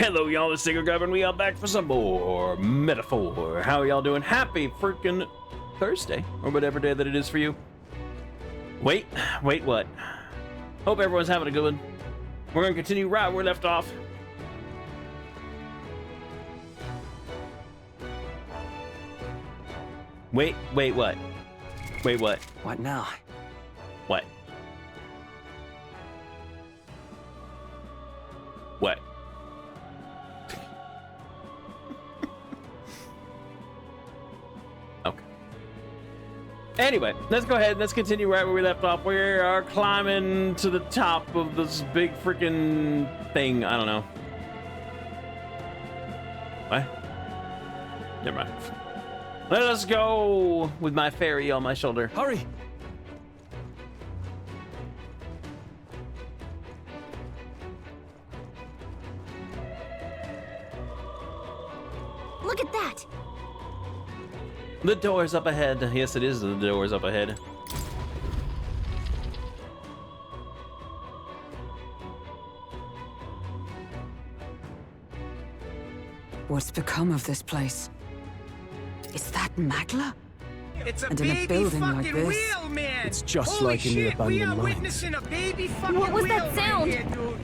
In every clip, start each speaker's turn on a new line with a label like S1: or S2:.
S1: Hello, y'all, it's Single Grub, and we are back for some more Metaphor. How are y'all doing? Happy freaking Thursday, or whatever day that it is for you. Wait, what? Hope everyone's having a good one. We're gonna continue right where we left off. Wait, what? Wait, what?
S2: What now?
S1: What? What? Okay. Anyway, let's go ahead and let's continue right where we left off. We are climbing to the top of this big freaking thing. I don't know. What? Never mind. Let us go with my fairy on my shoulder.
S2: Hurry!
S3: Look at that!
S1: The door's up ahead. Yes, it is. The door's up ahead.
S4: What's become of this place? Is that Magla?
S5: It's a
S4: And in a
S5: baby
S4: building like
S5: fucking
S4: this?
S5: wheel, man!
S2: It's just
S5: Holy
S2: like in the
S5: shit, we
S2: abandoned
S5: are
S2: mines.
S5: witnessing a baby fucking
S3: What was
S5: wheel
S3: that sound?
S5: right here, dude.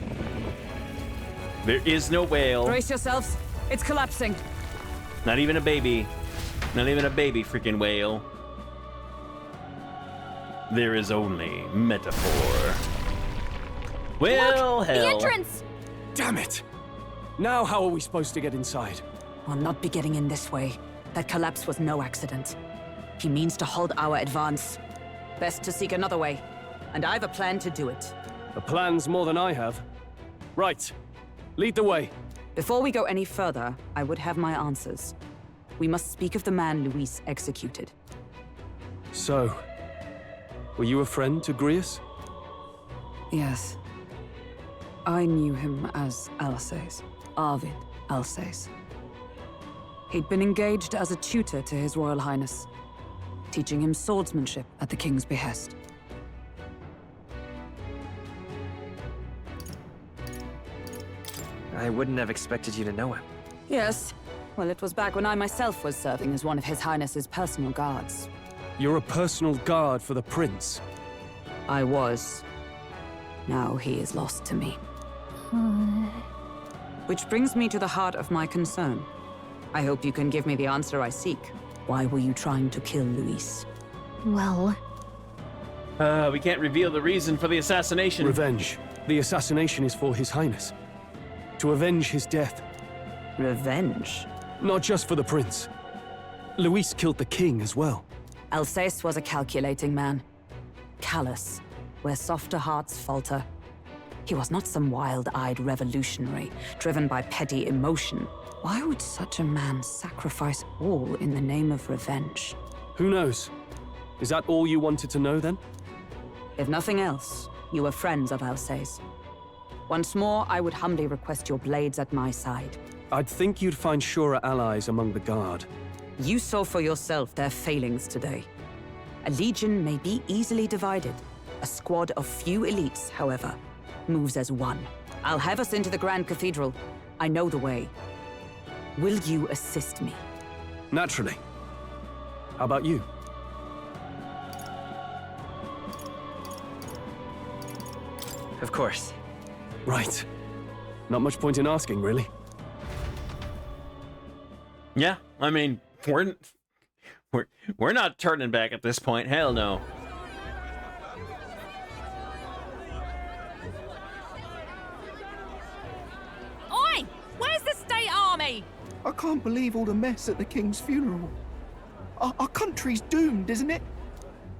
S1: There is no whale.
S4: Brace yourselves. It's collapsing.
S1: Not even a baby. Not even a baby freaking whale. There is only metaphor. Well,
S3: Look!
S1: hell.
S3: The entrance!
S2: Damn it! Now how are we supposed to get inside?
S4: We'll not be getting in this way. That collapse was no accident. He means to halt our advance. Best to seek another way. And I've a plan to do it.
S2: A plan's more than I have. Right. Lead the way.
S4: Before we go any further, I would have my answers. We must speak of the man Luis executed.
S2: So, were you a friend to Grius?
S4: Yes. I knew him as Alsace. Arvid Alsace. He'd been engaged as a tutor to His Royal Highness, teaching him swordsmanship at the king's behest.
S6: I wouldn't have expected you to know him.
S4: Yes. Well, it was back when I myself was serving as one of His Highness's personal guards.
S2: You're a personal guard for the prince.
S4: I was. Now he is lost to me. Which brings me to the heart of my concern. I hope you can give me the answer I seek. Why were you trying to kill Luis?
S3: Well,
S1: We can't reveal the reason for the assassination.
S2: Revenge. The assassination is for His Highness. To avenge his death.
S4: Revenge?
S2: Not just for the prince. Luis killed the king as well.
S4: Alsace was a calculating man. Callous, where softer hearts falter. He was not some wild-eyed revolutionary, driven by petty emotion. Why would such a man sacrifice all in the name of revenge?
S2: Who knows? Is that all you wanted to know then?
S4: If nothing else, you were friends of Alsace. Once more, I would humbly request your blades at my side.
S2: I'd think you'd find surer allies among the guard.
S4: You saw for yourself their failings today. A legion may be easily divided. A squad of few elites, however, moves as one. I'll have us into the Grand Cathedral. I know the way. Will you assist me?
S2: Naturally. How about you?
S6: Of course.
S2: Right. Not much point in asking, really.
S1: Yeah, I mean, we're not turning back at this point. Hell no.
S3: oi! Where's the state army?
S7: I can't believe all the mess at the king's funeral. Our country's doomed, isn't it?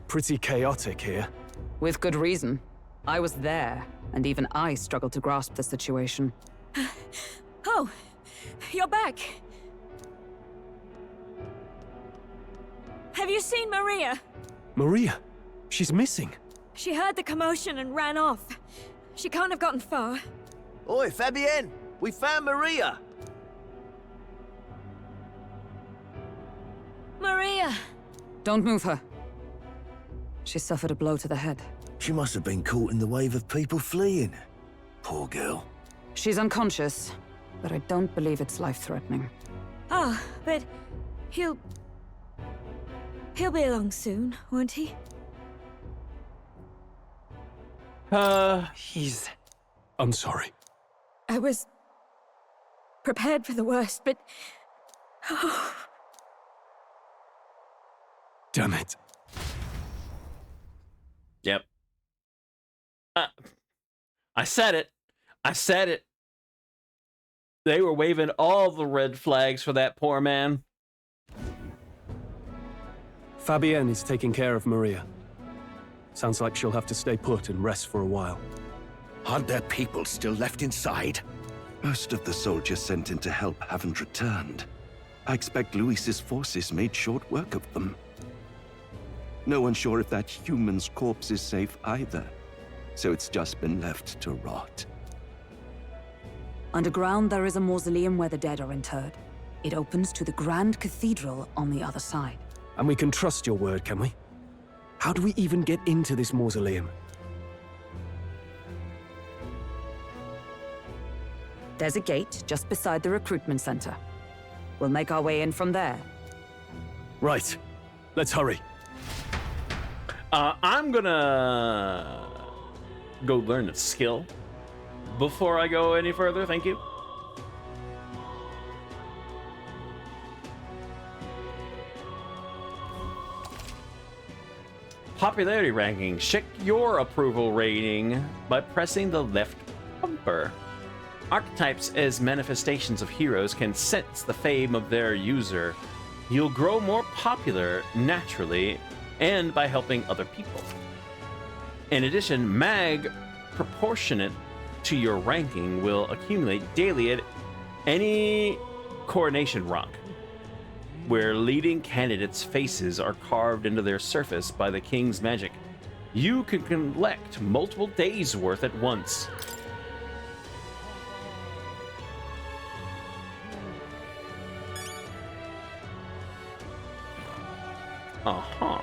S2: Pretty chaotic here.
S4: With good reason. I was there, and even I struggled to grasp the situation.
S8: Oh, you're back. Have you seen Maria?
S2: Maria? She's missing.
S8: She heard the commotion and ran off. She can't have gotten far.
S9: Oi, Fabienne! We found Maria!
S8: Maria!
S4: Don't move her. She suffered a blow to the head.
S9: She must have been caught in the wave of people fleeing. Poor girl.
S4: She's unconscious, but I don't believe it's life-threatening.
S8: Ah, but he'll be along soon, won't he?
S6: He's...
S2: I'm sorry.
S8: I was prepared for the worst, but
S2: Damn it.
S1: Yep. I said it. I said it. They were waving all the red flags for that poor man.
S2: Fabienne is taking care of Maria. Sounds like she'll have to stay put and rest for a while.
S7: Aren't there people still left inside?
S10: Most of the soldiers sent in to help haven't returned. I expect Luis's forces made short work of them. No one's sure if that human's corpse is safe either, so it's just been left to rot.
S4: Underground, there is a mausoleum where the dead are interred. It opens to the Grand Cathedral on the other side.
S2: And we can trust your word, can we? How do we even get into this mausoleum?
S4: There's a gate just beside the recruitment center. We'll make our way in from there.
S2: Right. Let's hurry.
S1: I'm gonna go learn a skill before I go any further. Thank you. Popularity ranking. Check your approval rating by pressing the left bumper. Archetypes as manifestations of heroes can sense the fame of their user. You'll grow more popular naturally and by helping other people. In addition, mag proportionate to your ranking will accumulate daily at any coronation rock, where leading candidates' faces are carved into their surface by the king's magic. You can collect multiple days' worth at once. Uh-huh.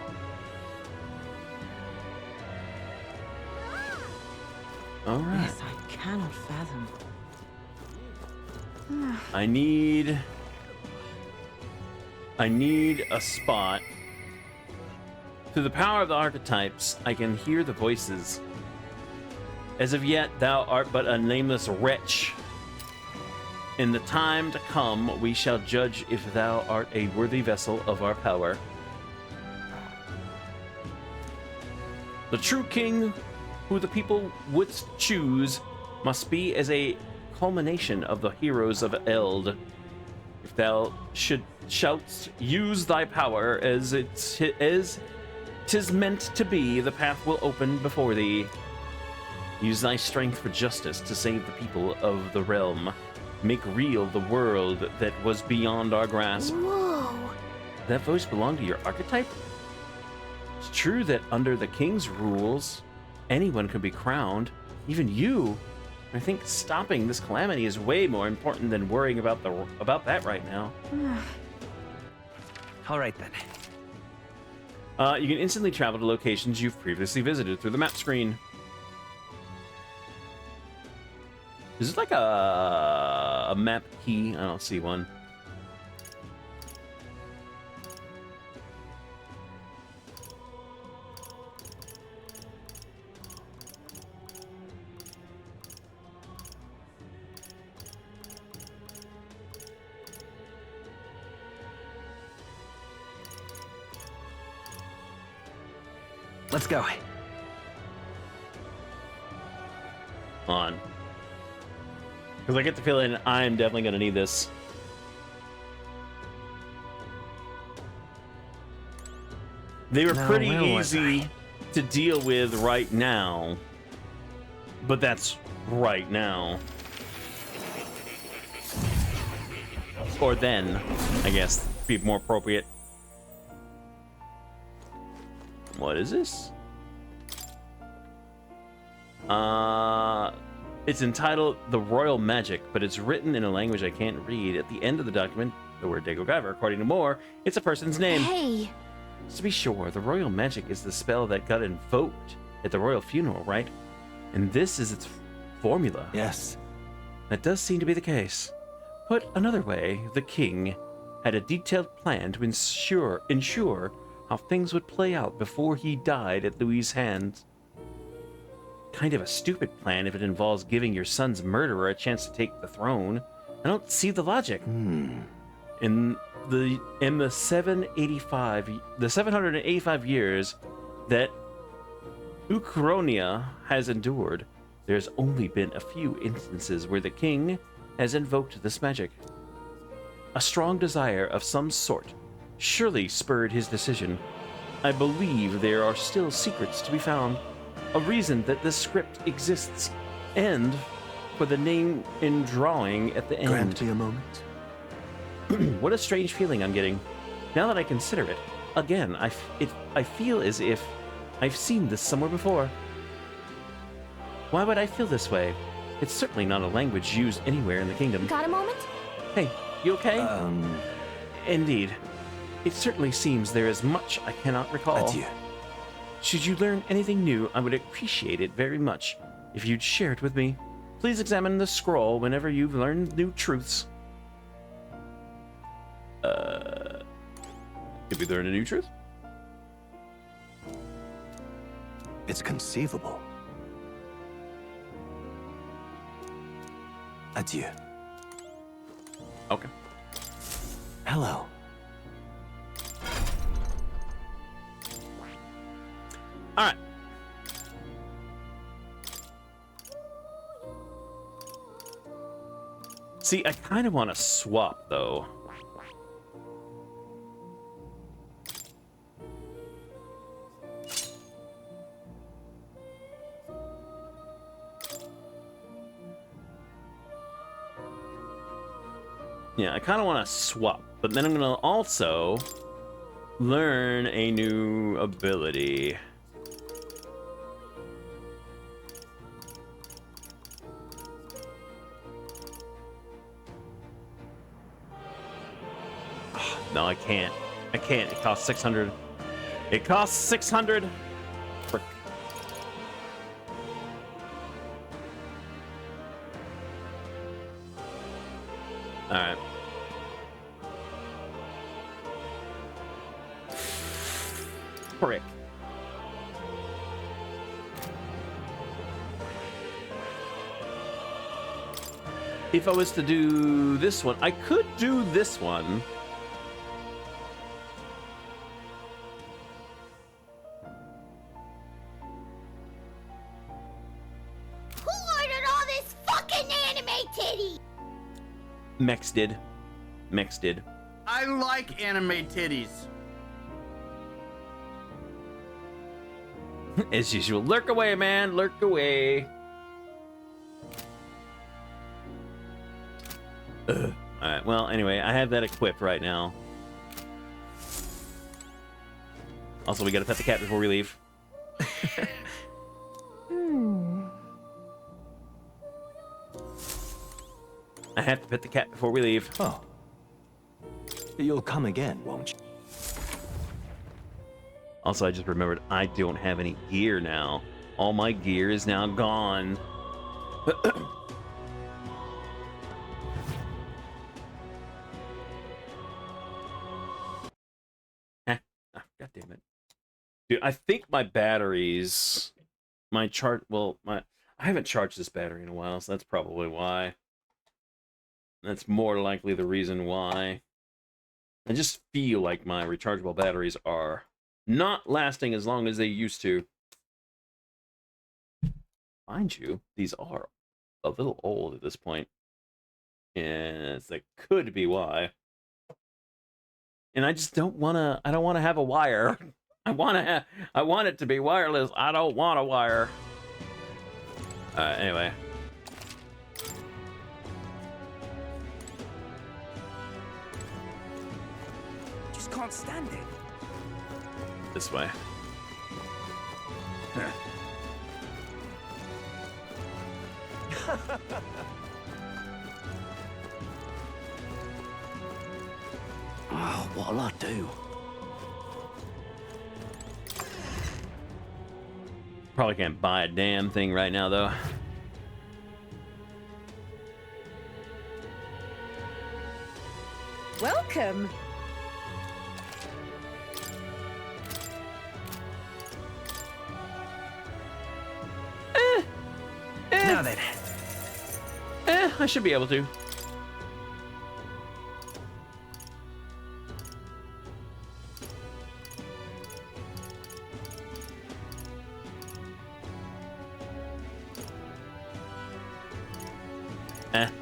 S1: All right.
S11: Yes, I cannot fathom.
S1: I need a spot. Through the power of the archetypes, I can hear the voices. As of yet, thou art but a nameless wretch. In the time to come, we shall judge if thou art a worthy vessel of our power. The true king, who the people would choose, must be as a culmination of the heroes of Eld. If thou shouldst use thy power as 'tis meant to be, the path will open before thee. Use thy strength for justice to save the people of the realm. Make real the world that was beyond our grasp.
S3: Whoa.
S1: That voice belonged to your archetype? It's true that under the king's rules, anyone can be crowned, even you. I think stopping this calamity is way more important than worrying about that right now.
S6: All right then.
S1: You can instantly travel to locations you've previously visited through the map screen. Is it like a map key? I don't see one.
S6: Let's go.
S1: On. Because I get the feeling I'm definitely going to need this. They were pretty easy to deal with right now. But that's right now. Or then, I guess, be more appropriate. What is this? It's entitled The Royal Magic, but it's written in a language I can't read. At the end of the document, the word Dagogiver, according to Moore, it's a person's name.
S3: Hey!
S1: To be sure, the Royal Magic is the spell that got invoked at the royal funeral, right? And this is its formula.
S10: Yes.
S1: That does seem to be the case. Put another way, the king had a detailed plan to ensure how things would play out before he died at Louis's hands. Kind of a stupid plan if it involves giving your son's murderer a chance to take the throne. I don't see the logic. In the 785 years that Ukronia has endured, there's only been a few instances where the king has invoked this magic. A strong desire of some sort surely spurred his decision. I believe there are still secrets to be found, a reason that this script exists, and for the name in drawing at the end.
S2: Grant me a moment.
S1: What a strange feeling I'm getting. Now that I consider it, again, I feel as if I've seen this somewhere before. Why would I feel this way? It's certainly not a language used anywhere in the kingdom.
S3: Got a moment?
S1: Hey, you okay? Indeed. It certainly seems there is much I cannot recall.
S2: Adieu.
S1: Should you learn anything new, I would appreciate it very much if you'd share it with me. Please examine the scroll whenever you've learned new truths. Did we learn a new truth?
S2: It's conceivable. Adieu.
S1: Okay.
S2: Hello.
S1: All right. See, I kind of want to swap, though. Yeah, I kind of want to swap, but then I'm going to also learn a new ability. No, I can't. I can't. It costs 600. It costs 600. Frick. All right. Frick. If I was to do this one, I could do this one. Mex did. Mex did.
S5: I like anime titties.
S1: As usual. Lurk away, man. Lurk away. Alright, well, anyway, I have that equipped right now. Also, we gotta pet the cat before we leave. I have to pet the cat before we leave.
S2: Oh. You'll come again, won't you?
S1: Also, I just remembered I don't have any gear now. All my gear is now gone. God damn it. Dude, I think my batteries... I haven't charged this battery in a while, so that's probably why. That's more likely the reason why. I just feel like my rechargeable batteries are not lasting as long as they used to. Mind you, these are a little old at this point. And that could be why. And I just don't want to have a wire. I want it to be wireless. I don't want a wire. Anyway.
S7: Can't stand it.
S1: This way.
S9: Oh, what'll I do?
S1: Probably can't buy a damn thing right now, though.
S8: Welcome.
S6: Now then.
S1: I should be able to.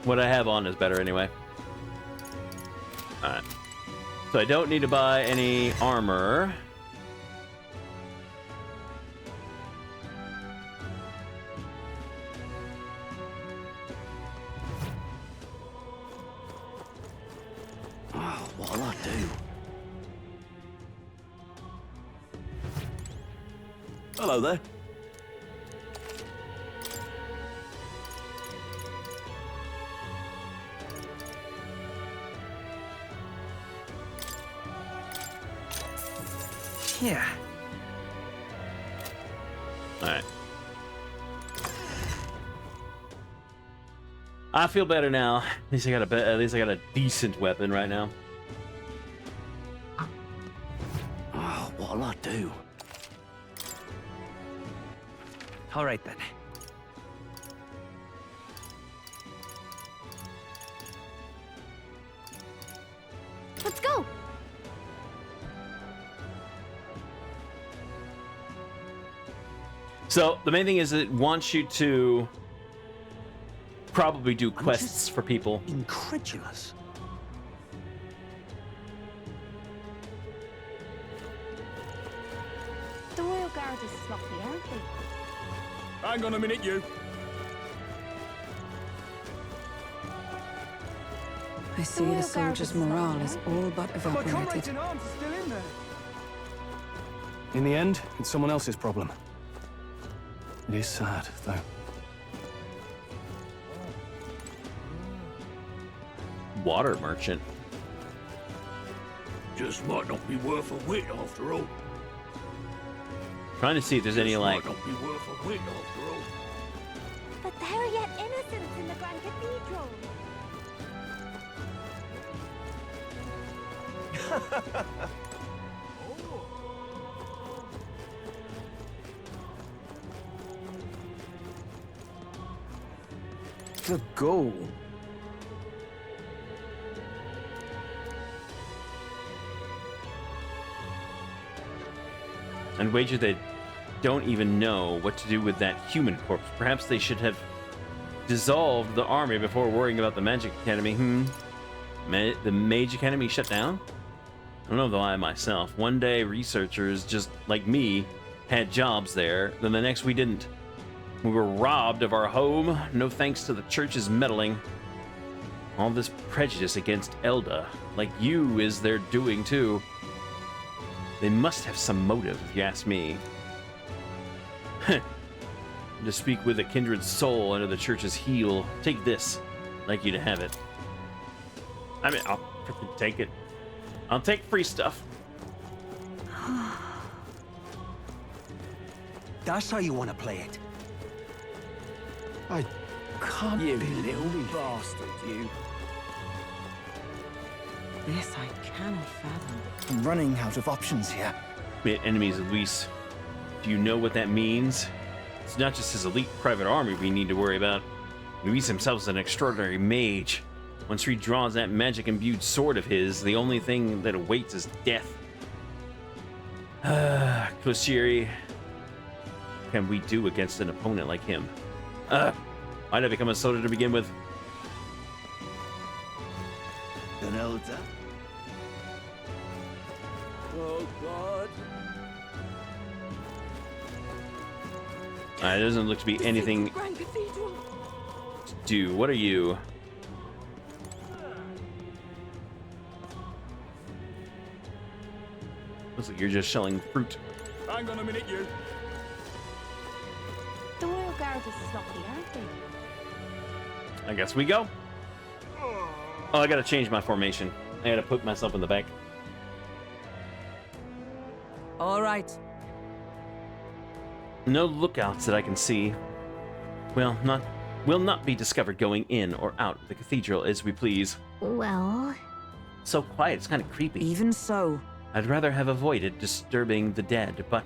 S1: What I have on is better anyway. Alright. So I don't need to buy any armor.
S9: Oh, what'll I do?
S10: Hello there.
S6: Yeah.
S1: All right. I feel better now. At least I got a decent weapon right now.
S9: Oh, what'll I do?
S6: All right then.
S3: Let's go.
S1: So the main thing is it wants you to probably do quests for people.
S9: Incredulous.
S3: The Royal Guard is sloppy, aren't they?
S2: Hang on a minute, you.
S4: I see the soldiers' morale is all but evaporated.
S2: arms are still in there. In the end, it's someone else's problem. It is sad, though.
S1: Water merchant.
S9: Just might not be worth a whit after all.
S1: Trying to see if there's any like.
S9: Might not be worth a whit after all.
S3: But there are yet innocents in the Grand Cathedral.
S6: The goal.
S1: And wager they don't even know what to do with that human corpse. Perhaps they should have dissolved the army before worrying about the Magic Academy. The Mage Academy shut down? I don't know though I myself. One day researchers just like me had jobs there, then the next we didn't. We were robbed of our home, no thanks to the church's meddling. All this prejudice against Elda, like you, is their doing too. They must have some motive, if you ask me. To speak with a kindred soul under the church's heel. Take this. I'd like you to have it. I mean, I'll freaking take it. I'll take free stuff.
S6: That's how you want to play it.
S7: I can't
S6: You
S7: believe
S6: little bastard, you.
S11: This I cannot fathom.
S7: I'm running out of options here.
S1: We had enemies, Luis. Do you know what that means? It's not just his elite private army we need to worry about. Luis himself is an extraordinary mage. Once he draws that magic-imbued sword of his, the only thing that awaits is death. Kloshiri, what can we do against an opponent like him? Why'd I become a soldier to begin with?
S10: An elder?
S2: Oh, God.
S1: It doesn't look to be anything
S8: Grand Cathedral.
S1: to do. What are you? Looks like you're just shelling fruit.
S2: Hang on a minute, you.
S3: The Royal Guard is sloppy, aren't they?
S1: I guess we go. Oh, I gotta change my formation. I gotta put myself in the back.
S4: All right.
S1: No lookouts that I can see. Will not be discovered going in or out of the cathedral as we please.
S3: Well,
S1: so quiet, it's kind of creepy.
S4: Even so,
S1: I'd rather have avoided disturbing the dead, but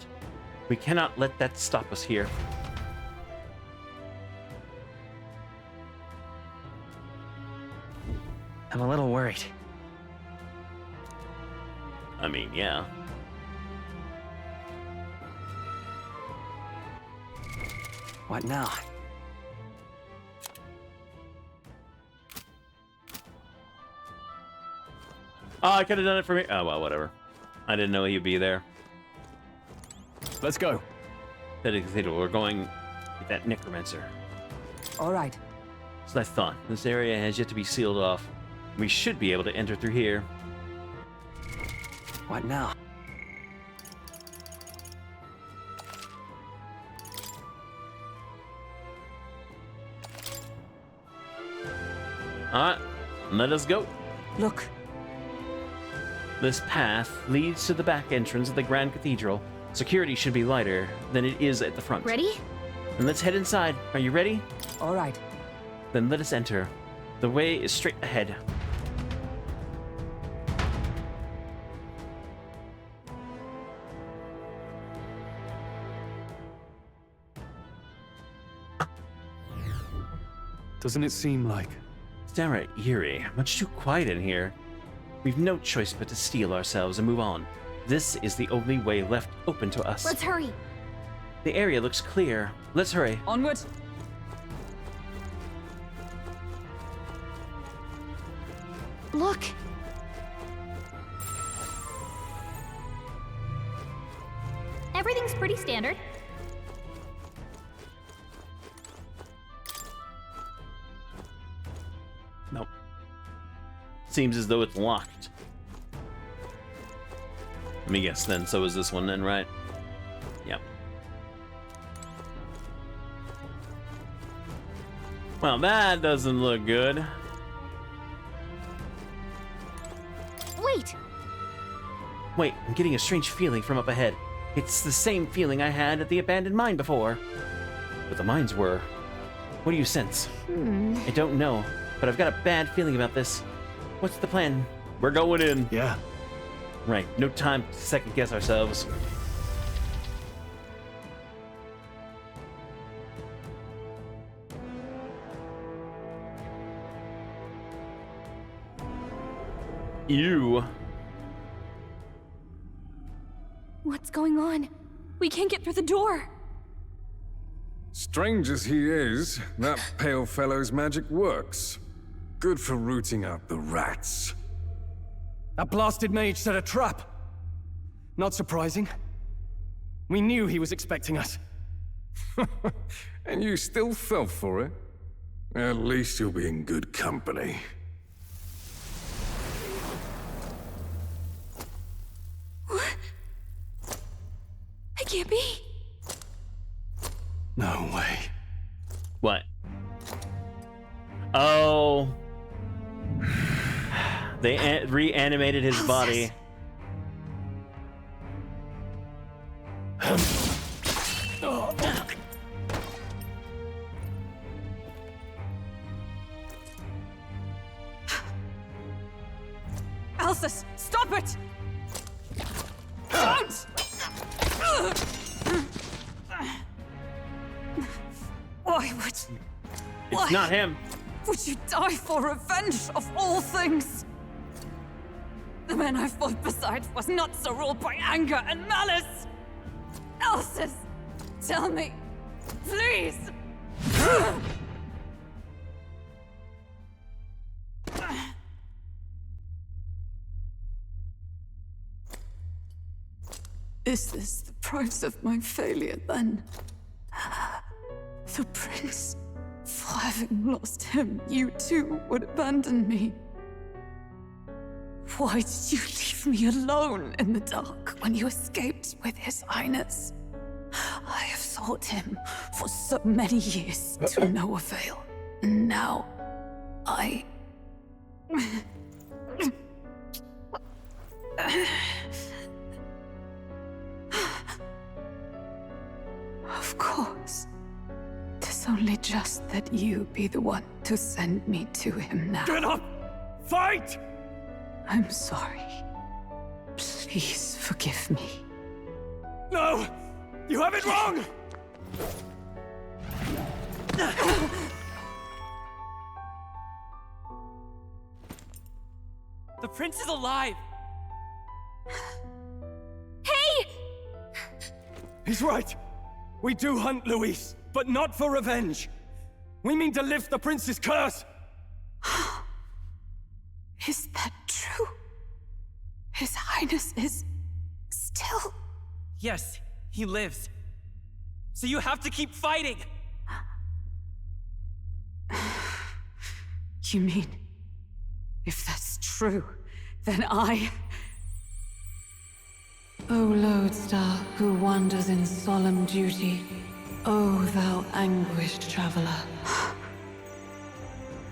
S1: we cannot let that stop us here.
S6: I'm a little worried.
S1: I mean, yeah.
S6: What now?
S1: Oh, I could have done it for me. Oh, well, whatever. I didn't know he'd be there.
S2: Let's go.
S1: That cathedral, we're going with that necromancer.
S4: all right.
S1: So I thought. This area has yet to be sealed off. We should be able to enter through here.
S6: What now?
S1: Alright, let us go.
S4: Look,
S1: This path leads to the back entrance of the Grand Cathedral. Security should be lighter than it is at the front.
S8: Ready?
S1: And let's head inside. Are you ready?
S4: all right.
S1: Then let us enter. The way is straight ahead.
S2: Doesn't it seem like...
S1: It's downright eerie. Much too quiet in here. We've no choice but to steel ourselves and move on. This is the only way left open to us.
S8: Let's hurry.
S1: The area looks clear. Let's hurry.
S4: Onward.
S8: Look. Everything's pretty standard.
S1: Nope. Seems as though it's locked. Let me guess then, so is this one then, right? Yep. Well, that doesn't look good.
S8: Wait!
S1: Wait, I'm getting a strange feeling from up ahead. It's the same feeling I had at the abandoned mine before. But the mines were... What do you sense? I don't know, but I've got a bad feeling about this. What's the plan? We're going in.
S2: Yeah.
S1: Right, no time to second guess ourselves. You.
S8: What's going on? We can't get through the door.
S12: Strange as he is, that pale fellow's magic works. Good for rooting out the rats.
S2: That blasted mage set a trap. Not surprising. We knew he was expecting us.
S12: And you still fell for it? At least you'll be in good company.
S8: It can't be.
S2: No way.
S1: What? Oh. They reanimated his body.
S4: Alsus, stop it! Don't! Why would...
S1: It's not him.
S4: Would you die for revenge of all things? The man I fought beside was not so ruled by anger and malice. Alsus, tell me, please. Is this the price of my failure, then? The prince, for having lost him, you too would abandon me. Why did you leave me alone in the dark when you escaped with his highness? I have sought him for so many years to no avail. Now, I... Of course. 'Tis only just that you be the one to send me to him now.
S2: Get up! Fight!
S4: I'm sorry. Please forgive me.
S2: No! You have it wrong!
S6: The prince is alive!
S8: Hey!
S2: He's right. We do hunt Luis, but not for revenge. We mean to lift the prince's curse.
S4: Is that true? His Highness is still...
S6: Yes, he lives. So you have to keep fighting!
S4: You mean, if that's true, then I...
S11: O lodestar who wanders in solemn duty, O thou anguished traveler.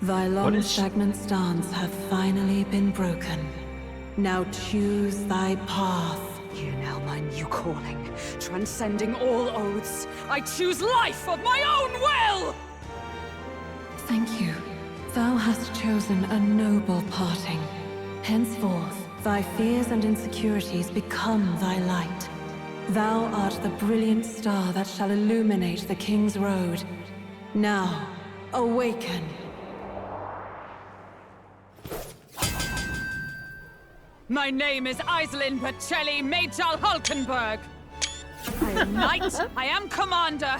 S11: Thy long stagnant stance hath finally been broken. Now choose thy path.
S4: You know my new calling, transcending all oaths. I choose life of my own will!
S11: Thank you. Thou hast chosen a noble parting. Henceforth, thy fears and insecurities become thy light. Thou art the brilliant star that shall illuminate the King's Road. Now, awaken.
S4: My name is Iselin Pacelli Majal Hulkenberg. I am knight, I am commander,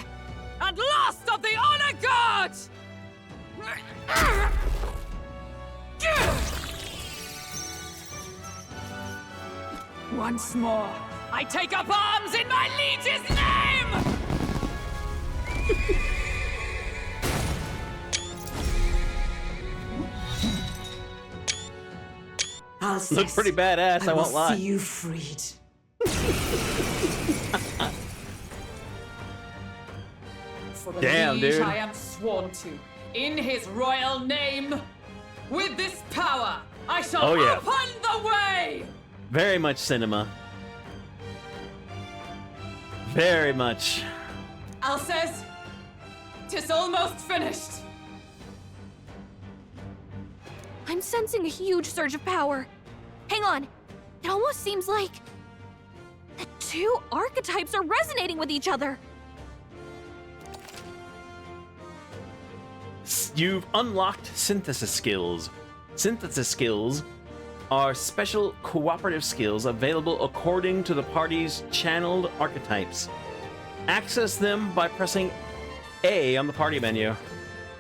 S4: and last of the Honor Guard! Once more, I take up arms in my liege's name!
S1: Look pretty badass, I won't lie.
S4: See you freed. For the
S1: Damn,
S4: liege
S1: dude.
S4: I am sworn to, in his royal name. With this power, I shall
S1: Oh, yeah.
S4: open the way!
S1: Very much cinema. Very much.
S4: Alces, 'tis almost finished.
S8: I'm sensing a huge surge of power. Hang on. It almost seems like the two archetypes are resonating with each other.
S1: You've unlocked synthesis skills. Synthesis skills are special cooperative skills available according to the party's channeled archetypes. Access them by pressing A on the party menu.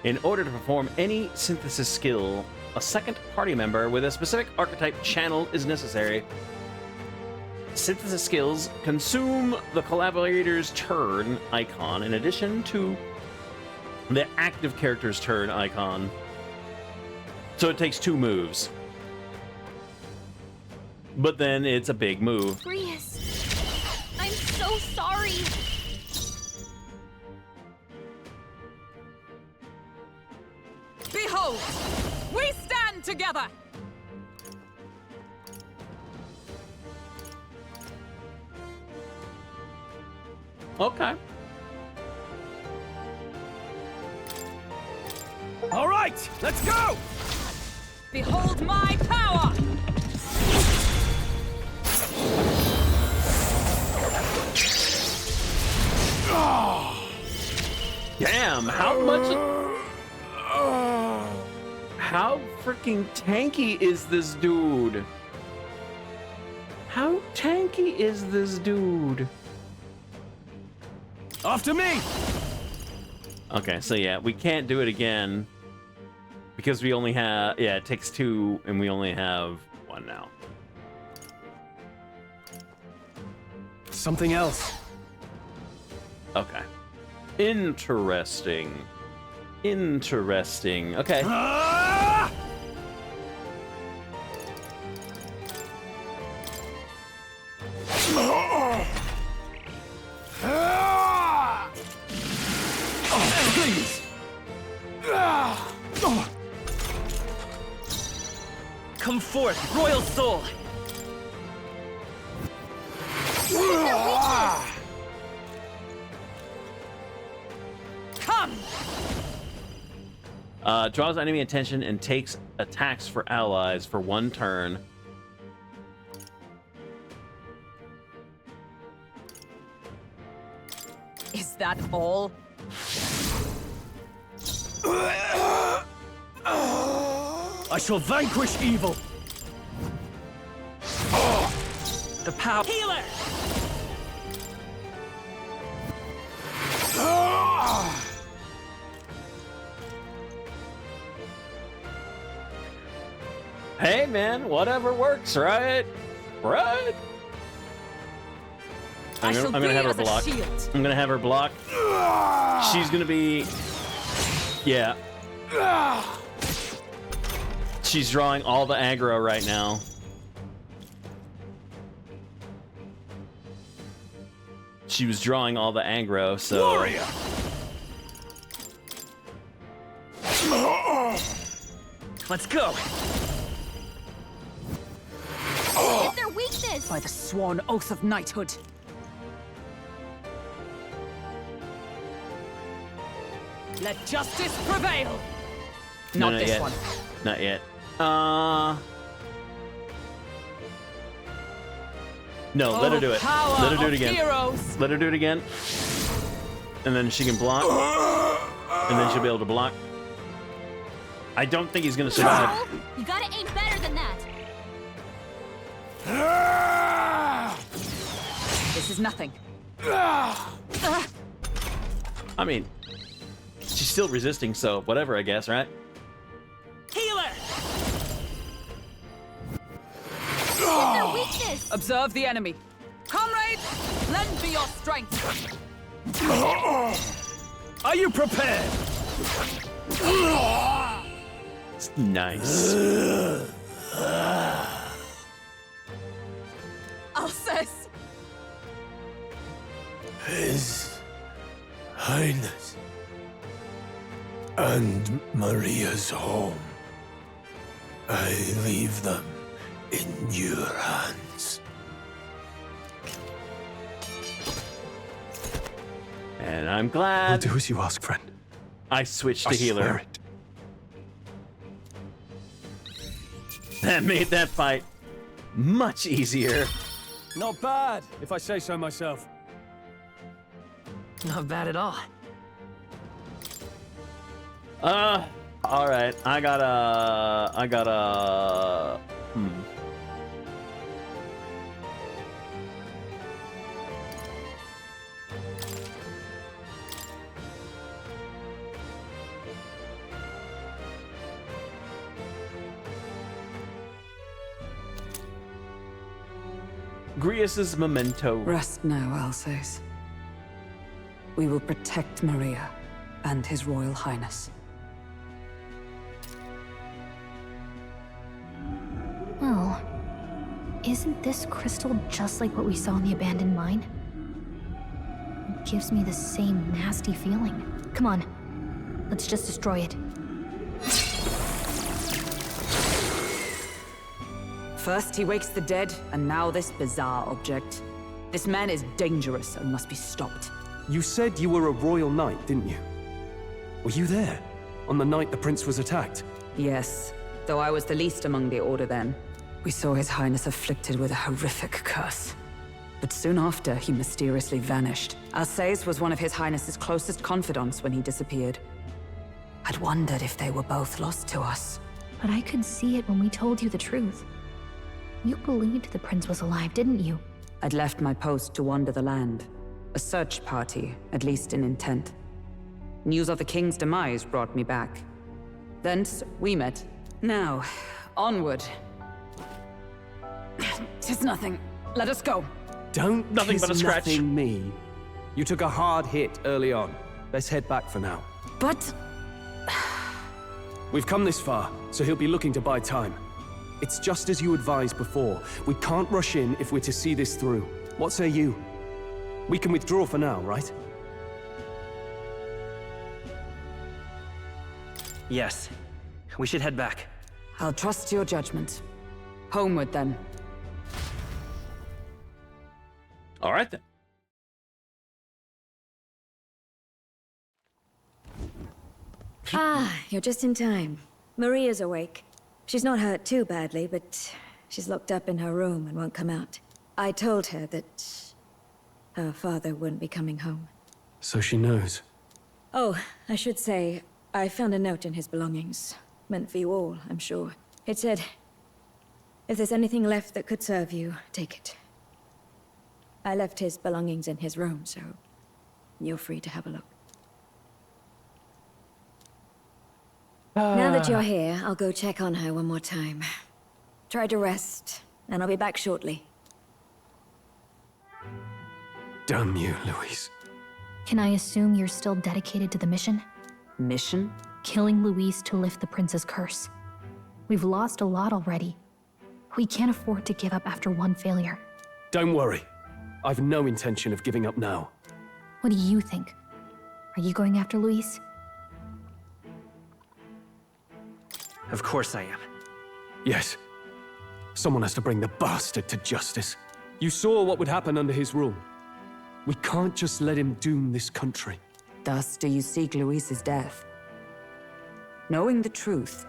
S1: In order to perform any synthesis skill, a second party member with a specific archetype channel is necessary. Synthesis skills consume the collaborator's turn icon in addition to the active character's turn icon. So it takes 2 moves. But then it's a big move.
S8: Brius, I'm so sorry.
S4: Behold, we stand together.
S1: Okay.
S2: All right, let's go!
S4: Behold my power!
S1: Damn, how much... How freaking tanky is this dude? How tanky is this dude?
S2: After me!
S1: Okay, so yeah, we can't do it again. Because we only have... Yeah, it takes 2, and we only have 1 now.
S2: Something else.
S1: Okay. Interesting. Interesting. Okay.
S2: Ah! Oh, please!
S6: Come forth, royal soul!
S4: Come!
S1: Draws enemy attention and takes attacks for allies for 1 turn.
S4: Is that all?
S2: I shall vanquish evil!
S6: The power.
S8: Healer!
S1: Hey, man, whatever works, right? Right? I'm gonna have her block. I'm gonna have her block. She's gonna be... Yeah. She's drawing all the aggro right now. She was drawing all the aggro, so...
S9: Warrior!
S6: Let's go.
S8: Hit their weakness!
S4: By the sworn oath of knighthood. Let justice prevail!
S1: No,
S4: Not this
S1: yet.
S4: one.
S1: Not yet. No, let her do it. Let her do it again.
S4: Heroes.
S1: Let her do it again. And then she can block. And then she'll be able to block. I don't think he's gonna survive.
S8: You gotta aim better than that!
S4: This is nothing.
S1: I mean, she's still resisting, so whatever, I guess, right?
S8: Healer! Hit their weakness!
S4: Observe the enemy. Comrades, lend me your strength.
S2: Are you prepared?
S1: Nice.
S4: Alsace!
S9: His Highness and Maria's home. I leave them in your hands.
S1: And I'm
S7: I'll
S1: glad
S7: do as you ask, friend.
S1: I switched to
S7: I
S1: healer.
S7: swear it.
S1: That made that fight much easier.
S2: Not bad, if I say so myself.
S6: Not bad at all.
S1: All right. I gotta. Grius's memento.
S4: Rest now, Alsace. We will protect Maria and His Royal Highness.
S8: Well, isn't this crystal just like what we saw in the abandoned mine? It gives me the same nasty feeling. Come on, let's just destroy it.
S4: First he wakes the dead, and now this bizarre object. This man is dangerous and must be stopped.
S2: You said you were a royal knight, didn't you? Were you there? On the night the prince was attacked?
S4: Yes, though I was the least among the Order then. We saw His Highness afflicted with a horrific curse. But soon after, he mysteriously vanished. Alsace was one of His Highness's closest confidants when he disappeared. I'd wondered if they were both lost to us.
S8: But I could see it when we told you the truth. You believed the prince was alive, didn't you?
S4: I'd left my post to wander the land. A search party, at least in intent. News of the king's demise brought me back. Thence, we met. Now, onward. 'Tis nothing. Let us go.
S2: Don't
S1: Nothing but a scratch.
S2: nothing me. You took a hard hit early on. Let's head back for now.
S4: But...
S2: We've come this far, so he'll be looking to buy time. It's just as you advised before. We can't rush in if we're to see this through. What say you? We can withdraw for now, right?
S6: Yes. We should head back.
S4: I'll trust your judgment. Homeward, then.
S1: All right then.
S13: Ah, you're just in time. Maria's awake. She's not hurt too badly, but she's locked up in her room and won't come out. I told her that her father wouldn't be coming home.
S2: So she knows.
S13: Oh, I should say, I found a note in his belongings. Meant for you all, I'm sure. It said, if there's anything left that could serve you, take it. I left his belongings in his room, so you're free to have a look. Now that you're here, I'll go check on her one more time. Try to rest, and I'll be back shortly.
S2: Damn you, Louise.
S8: Can I assume you're still dedicated to the mission?
S4: Mission?
S8: Killing Louise to lift the prince's curse. We've lost a lot already. We can't afford to give up after one failure.
S2: Don't worry. I've no intention of giving up now.
S8: What do you think? Are you going after Louise?
S6: Of course I am.
S2: Yes. Someone has to bring the bastard to justice. You saw what would happen under his rule. We can't just let him doom this country.
S4: Thus do you seek Louise's death. Knowing the truth,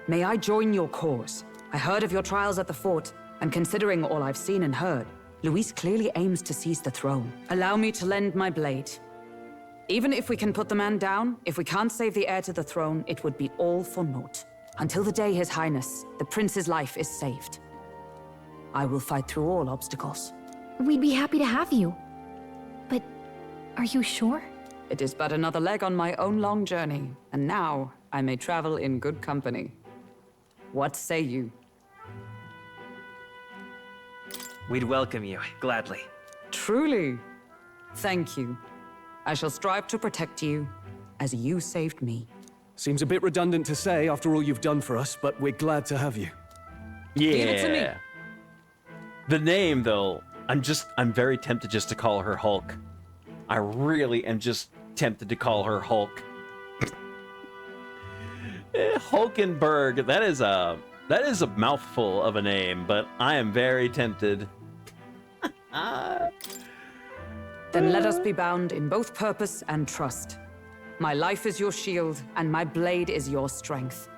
S4: may I join your cause? I heard of your trials at the fort, and considering all I've seen and heard, Louise clearly aims to seize the throne. Allow me to lend my blade. Even if we can put the man down, if we can't save the heir to the throne, it would be all for naught. Until the day His Highness, the prince's life is saved. I will fight through all obstacles.
S8: We'd be happy to have you. But are you sure?
S4: It is but another leg on my own long journey, and now I may travel in good company. What say you?
S6: We'd welcome you, gladly.
S4: Truly? Thank you. I shall strive to protect you, as you saved me.
S2: Seems a bit redundant to say after all you've done for us, but we're glad to have you.
S1: Yeah.
S4: Leave it to me.
S1: The name, though, I'm very tempted just to call her Hulk. I really am just tempted to call her Hulk. Hulkenberg, that is a mouthful of a name, but I am very tempted.
S4: Then let us be bound in both purpose and trust. My life is your shield, and my blade is your strength.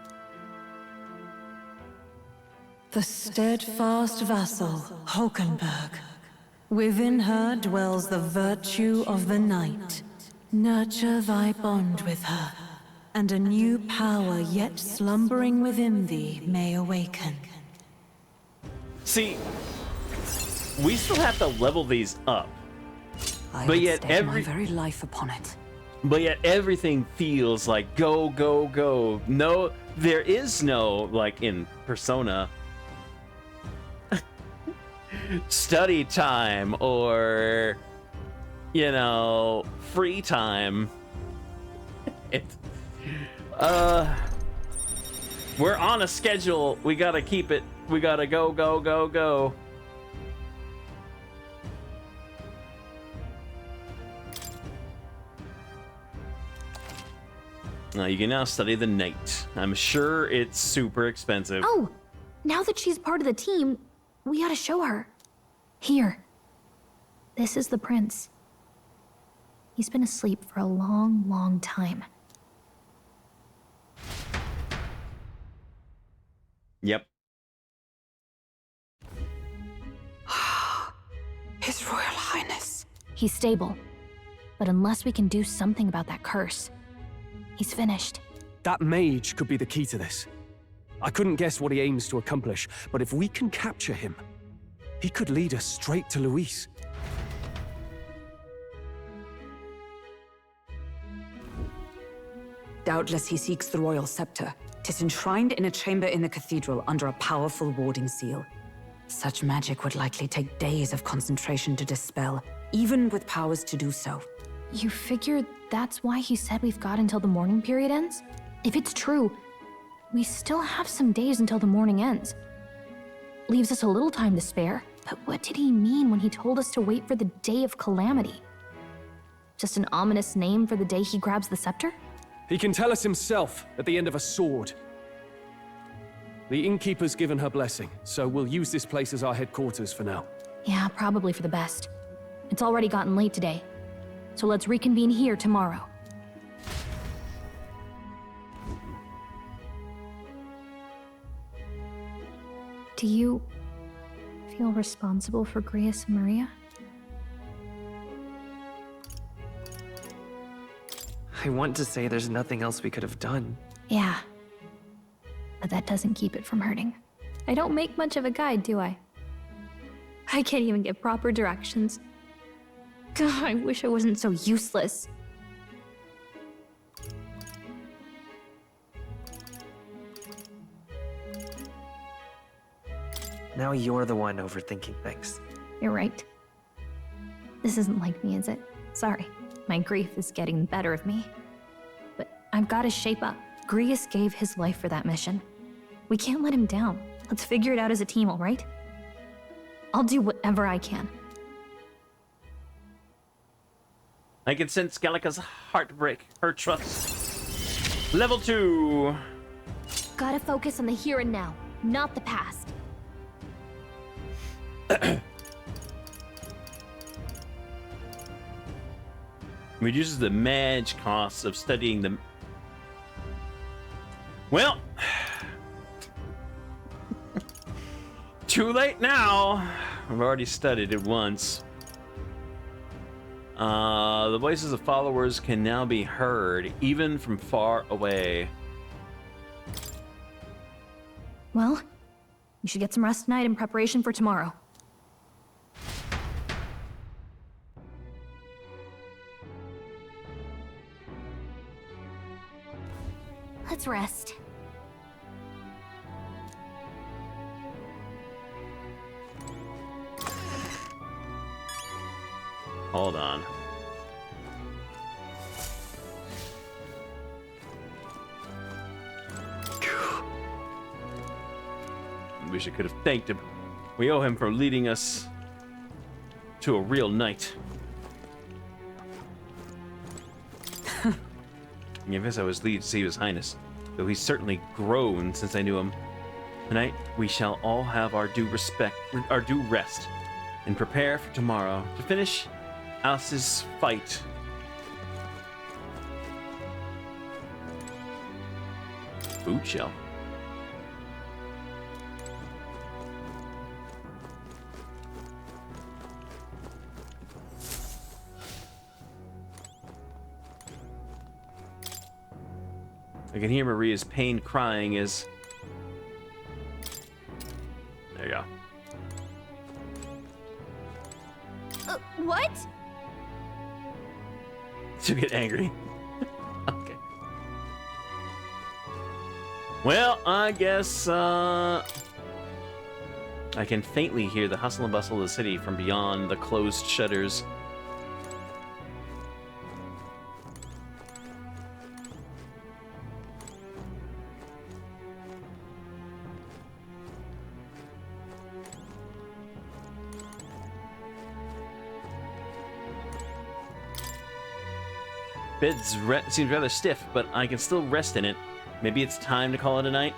S11: The steadfast vassal, Hulkenberg. Within her dwells the virtue of the night. Nurture thy bond with her, and a new power yet slumbering within thee may awaken.
S1: See, we still have to level these up.
S4: I
S1: But
S4: would
S1: yet
S4: stake my very life upon it.
S1: But yet everything feels like go, go, go. No, there is no, like in Persona, study time or, you know, free time. We're on a schedule. We gotta keep it. We gotta go, go, go, go. You can now study the night. I'm sure it's super expensive.
S8: Oh, now that she's part of the team, we gotta show her. Here. This is the prince. He's been asleep for a long, long time.
S1: Yep.
S4: His Royal Highness.
S8: He's stable. But unless we can do something about that curse, he's finished.
S2: That mage could be the key to this. I couldn't guess what he aims to accomplish, but if we can capture him, he could lead us straight to Louise.
S4: Doubtless he seeks the royal scepter. 'Tis enshrined in a chamber in the cathedral under a powerful warding seal. Such magic would likely take days of concentration to dispel, even with powers to do so.
S8: You figure that's why he said we've got until the mourning period ends? If it's true, we still have some days until the mourning ends. Leaves us a little time to spare, but what did he mean when he told us to wait for the day of calamity? Just an ominous name for the day he grabs the scepter?
S2: He can tell us himself at the end of a sword. The innkeeper's given her blessing, so we'll use this place as our headquarters for now.
S8: Yeah, probably for the best. It's already gotten late today, so let's reconvene here tomorrow. Do you feel responsible for Grius and Maria?
S14: I want to say there's nothing else we could have done.
S8: Yeah. But that doesn't keep it from hurting. I don't make much of a guide, do I? I can't even give proper directions. God, I wish I wasn't so useless.
S14: Now you're the one overthinking things.
S8: You're right. This isn't like me, is it? Sorry. My grief is getting the better of me. But I've got to shape up. Grius gave his life for that mission. We can't let him down. Let's figure it out as a team, all right? I'll do whatever I can.
S1: I can sense Gallica's heartbreak, her trust. Level 2.
S8: Gotta focus on the here and now, not the past.
S1: Reduces the mage costs of studying the... Well... Too late now. I've already studied it once. The voices of followers can now be heard, even from far away.
S8: Well, you should get some rest tonight in preparation for tomorrow. Let's rest.
S1: Hold on. Wish I could have thanked him. We owe him for leading us to a real knight. I guess I was lead to see His Highness, though he's certainly grown since I knew him. Tonight we shall all have our due rest, and prepare for tomorrow to finish Alice's fight. Food shell. I can hear Maria's pain crying as... There you go.
S8: What?
S1: To get angry. Okay. Well, I guess, I can faintly hear the hustle and bustle of the city from beyond the closed shutters. Bed seems rather stiff, but I can still rest in it. Maybe it's time to call it a night?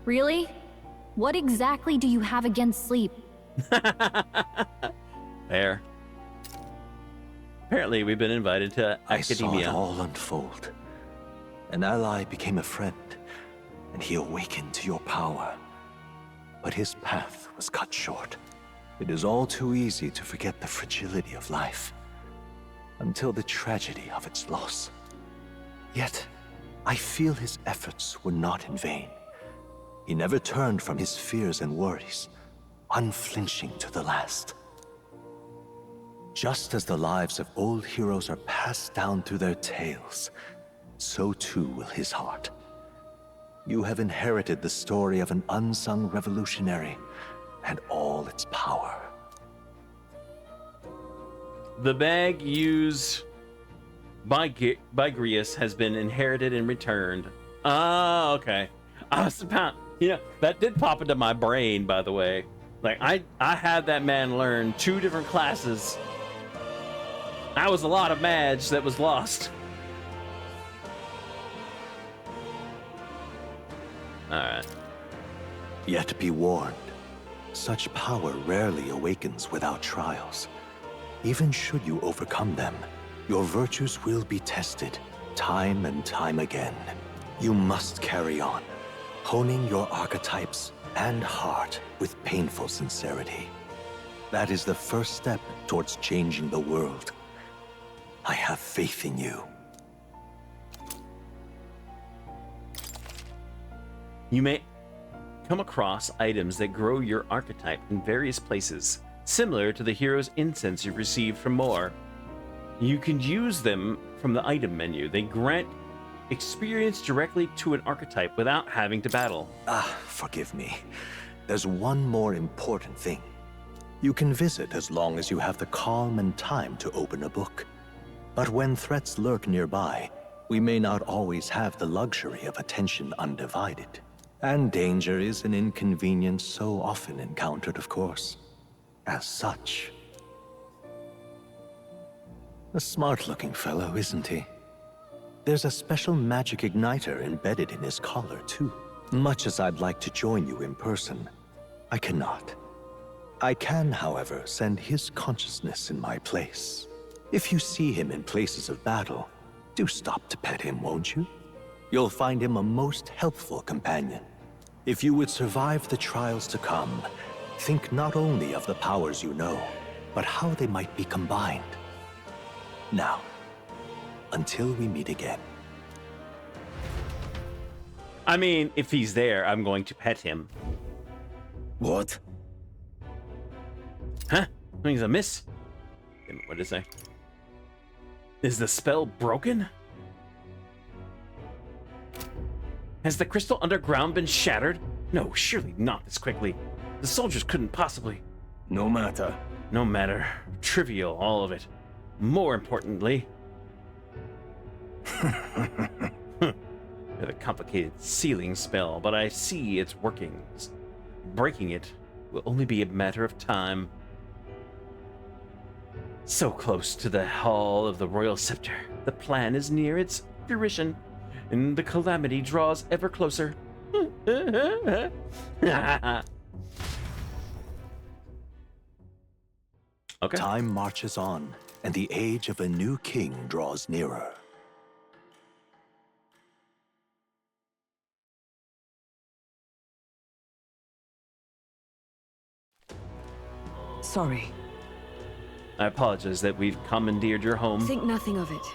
S8: Really? What exactly do you have against sleep?
S1: There. Apparently, we've been invited to academia.
S9: I saw it all unfold. An ally became a friend, and he awakened to your power. But his path was cut short. It is all too easy to forget the fragility of life, until the tragedy of its loss. Yet, I feel his efforts were not in vain. He never turned from his fears and worries, unflinching to the last. Just as the lives of old heroes are passed down through their tales, so too will his heart. You have inherited the story of an unsung revolutionary and all its power.
S1: The bag used by Grius has been inherited and returned. Ah, okay. I was about, that did pop into my brain, by the way. Like, I had that man learn 2 different classes. That was a lot of mage that was lost. Alright.
S9: Yet be warned, such power rarely awakens without trials. Even should you overcome them, Your virtues will be tested, time and time again. You must carry on, honing your archetypes and heart with painful sincerity. That is the first step towards changing the world. I have faith in you.
S1: You may come across items that grow your archetype in various places, similar to the hero's incense you received from Moore. You can use them from the item menu. They grant experience directly to an archetype without having to battle.
S9: Forgive me. There's one more important thing. You can visit as long as you have the calm and time to open a book. But when threats lurk nearby, we may not always have the luxury of attention undivided. And danger is an inconvenience so often encountered, of course. As such. A smart-looking fellow, isn't he? There's a special magic igniter embedded in his collar, too. Much as I'd like to join you in person, I cannot. I can, however, send his consciousness in my place. If you see him in places of battle, do stop to pet him, won't you? You'll find him a most helpful companion. If you would survive the trials to come, think not only of the powers you know, but how they might be combined. Now, until we meet again.
S1: I mean, if he's there, I'm going to pet him.
S12: What?
S1: Huh? Something's amiss. What did it say? Is the spell broken? Has the crystal underground been shattered? No, surely not this quickly. The soldiers couldn't possibly.
S12: No matter.
S1: No matter. Trivial, all of it. More importantly... a complicated sealing spell, but I see its workings. Breaking it will only be a matter of time. So close to the Hall of the Royal Scepter. The plan is near its fruition, and the calamity draws ever closer. Okay.
S9: Time marches on, and the age of a new king draws nearer.
S4: Sorry.
S1: I apologize that we've commandeered your home.
S13: Think nothing of it.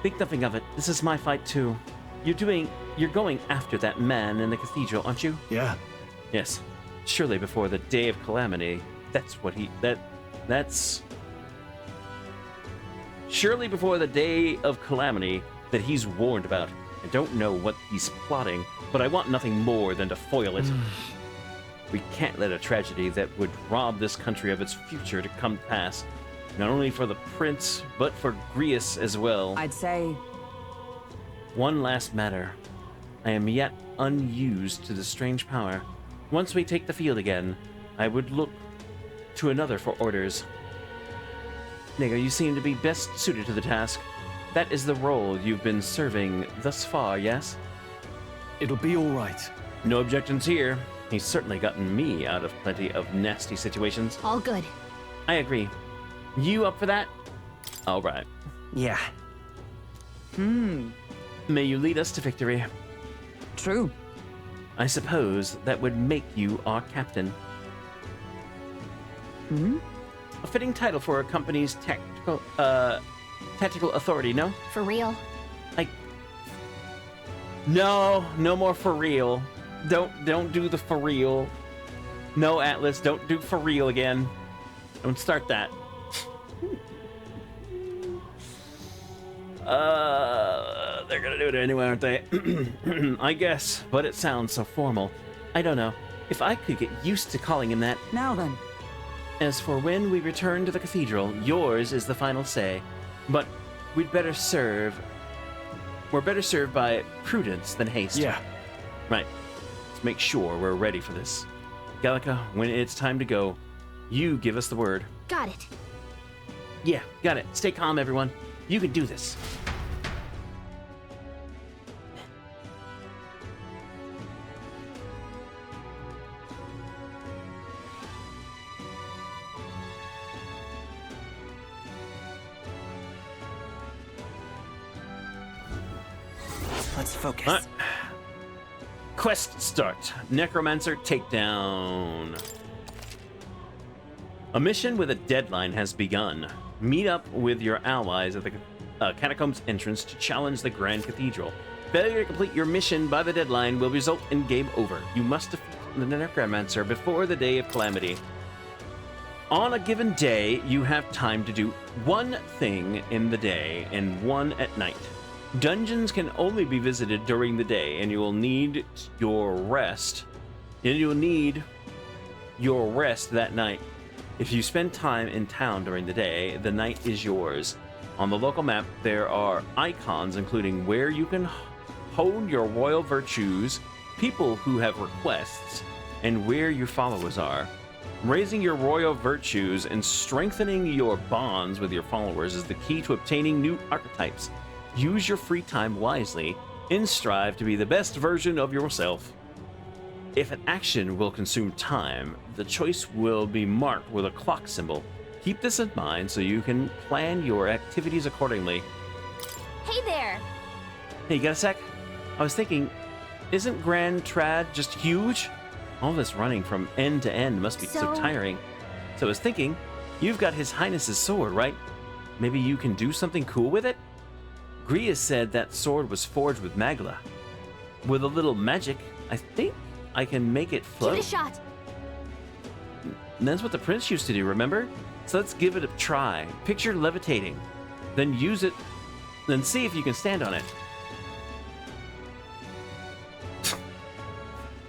S1: Think nothing of it. This is my fight too. You're going after that man in the cathedral, aren't you?
S9: Yeah.
S1: Yes. Surely before the day of calamity. Surely before the day of calamity that he's warned about. I don't know what he's plotting, but I want nothing more than to foil it. We can't let a tragedy that would rob this country of its future to come to pass. Not only for the prince, but for Grius as well.
S4: I'd say...
S1: One last matter. I am yet unused to the strange power. Once we take the field again, I would look to another for orders. Nego, you seem to be best suited to the task. That is the role you've been serving thus far, yes?
S2: It'll be all right.
S1: No objections here. He's certainly gotten me out of plenty of nasty situations.
S8: All good.
S1: I agree. You up for that? All right.
S14: Yeah.
S1: May you lead us to victory.
S4: True.
S1: I suppose that would make you our captain. A fitting title for a company's tactical authority, no?
S8: For real.
S1: No more for real. Don't do the for real. No, Atlas, don't do for real again. Don't start that. They're gonna do it anyway, aren't they? I guess, but it sounds so formal. I don't know. If I could get used to calling him that.
S4: Now then.
S1: As for when we return to the cathedral, yours is the final say. But we're better served by prudence than haste.
S2: Yeah.
S1: Right. Let's make sure we're ready for this. Gallica, when it's time to go, you give us the word.
S8: Got it.
S1: Yeah, got it. Stay calm, everyone. You can do this.
S14: Let's focus.
S1: All right. Quest start. Necromancer takedown. A mission with a deadline has begun. Meet up with your allies at the catacombs entrance to challenge the Grand Cathedral. Failure to complete your mission by the deadline will result in game over. You must defeat the Necromancer before the day of calamity. On a given day, you have time to do one thing in the day and one at night. Dungeons can only be visited during the day, and you will need your rest. And you'll need your rest that night. If you spend time in town during the day, the night is yours. On the local map, there are icons including where you can hone your royal virtues, people who have requests, and where your followers are. Raising your royal virtues and strengthening your bonds with your followers is the key to obtaining new archetypes. Use your free time wisely and strive to be the best version of yourself. If an action will consume time, the choice will be marked with a clock symbol. Keep this in mind so you can plan your activities accordingly.
S3: Hey there!
S1: Hey, you got a sec? I was thinking, isn't Grand Trad just huge? All this running from end to end must be so tiring. So I was thinking, you've got His Highness's sword, right? Maybe you can do something cool with it? Gria said that sword was forged with Magla. With a little magic, I think I can make it float.
S3: Give it a shot!
S1: And that's what the prince used to do, remember? So let's give it a try. Picture levitating, then use it, then see if you can stand on it.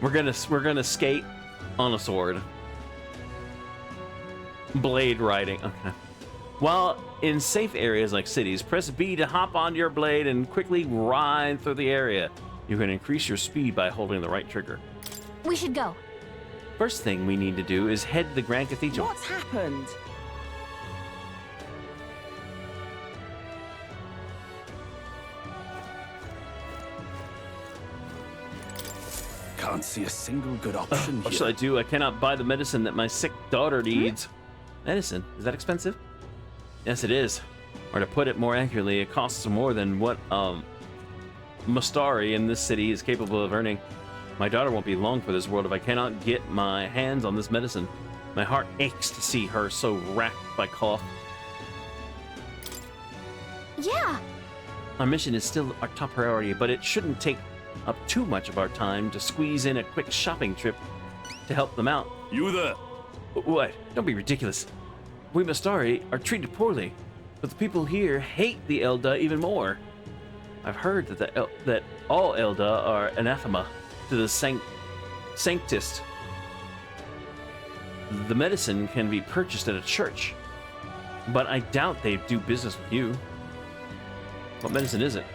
S1: We're gonna skate on a sword. Blade riding. Okay. While in safe areas like cities, press B to hop on your blade and quickly ride through the area. You can increase your speed by holding the right trigger.
S3: We should go.
S1: First thing we need to do is head to the Grand Cathedral.
S4: What's happened?
S2: Can't see a single good option
S1: What
S2: here.
S1: shall I do? I cannot buy the medicine that my sick daughter needs. Medicine? Is that expensive? Yes, it is. Or to put it more accurately, it costs more than what Mustari in this city is capable of earning. My daughter won't be long for this world if I cannot get my hands on this medicine. My heart aches to see her so racked by cough.
S3: Yeah!
S1: Our mission is still our top priority, but it shouldn't take up too much of our time to squeeze in a quick shopping trip to help them out.
S15: You there?
S1: What? Don't be ridiculous. We Mustari are treated poorly, but the people here hate the Elda even more. I've heard that that all Elda are anathema to the Sanctist. The medicine can be purchased at a church, but I doubt they do business with you. What medicine is it?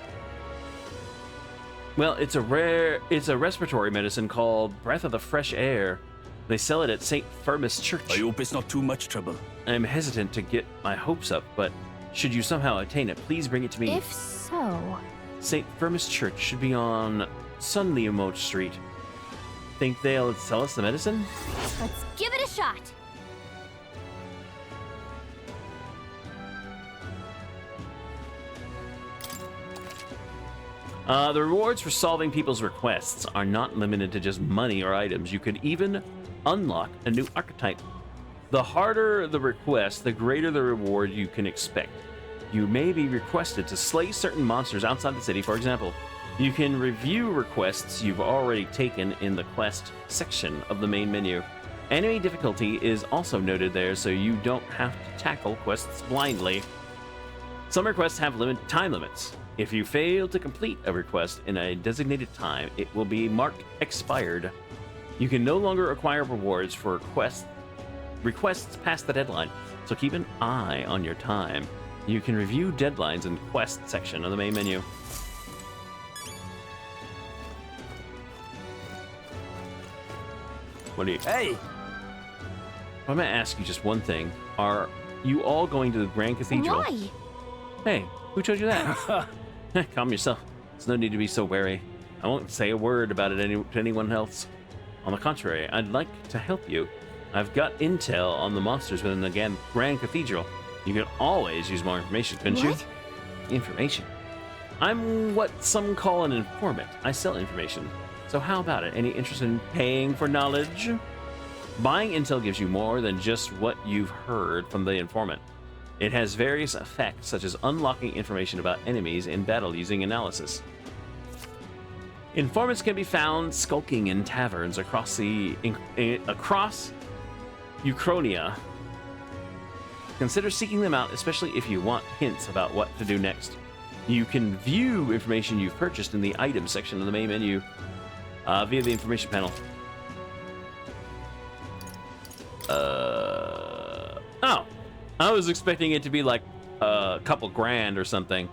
S1: Well, it's a respiratory medicine called Breath of the Fresh Air. They sell it at St. Firmus Church.
S15: I hope it's not too much trouble.
S1: I'm hesitant to get my hopes up, but should you somehow attain it, please bring it to me.
S3: If so...
S1: St. Firmus Church should be on Sunleamote Street. Think they'll sell us the medicine?
S3: Let's give it a shot!
S1: The rewards for solving people's requests are not limited to just money or items. You could even unlock a new archetype. The harder the request, the greater the reward you can expect. You may be requested to slay certain monsters outside the city, for example. You can review requests you've already taken in the quest section of the main menu. Enemy difficulty is also noted there, so you don't have to tackle quests blindly. Some requests have time limits. If you fail to complete a request in a designated time, it will be marked expired. You can no longer acquire rewards for requests past the deadline, so keep an eye on your time. You can review deadlines in the quest section of the main menu. What do you...
S15: Hey!
S1: I'm gonna ask you just one thing. Are you all going to the Grand Cathedral?
S3: Why?
S1: Hey, who told you that? Calm yourself. There's no need to be so wary. I won't say a word about it to anyone else. On the contrary, I'd like to help you. I've got intel on the monsters within the Grand Cathedral. You could always use more information, couldn't
S3: What?
S1: you? Information? I'm what some call an informant. I sell information. So how about it? Any interest in paying for knowledge? Buying intel gives you more than just what you've heard from the informant. It has various effects, such as unlocking information about enemies in battle using analysis. Informants can be found skulking in taverns across Uchronia. Consider seeking them out, especially if you want hints about what to do next. You can view information you've purchased in the items section of the main menu via the information panel. Oh, I was expecting it to be like a couple grand or something.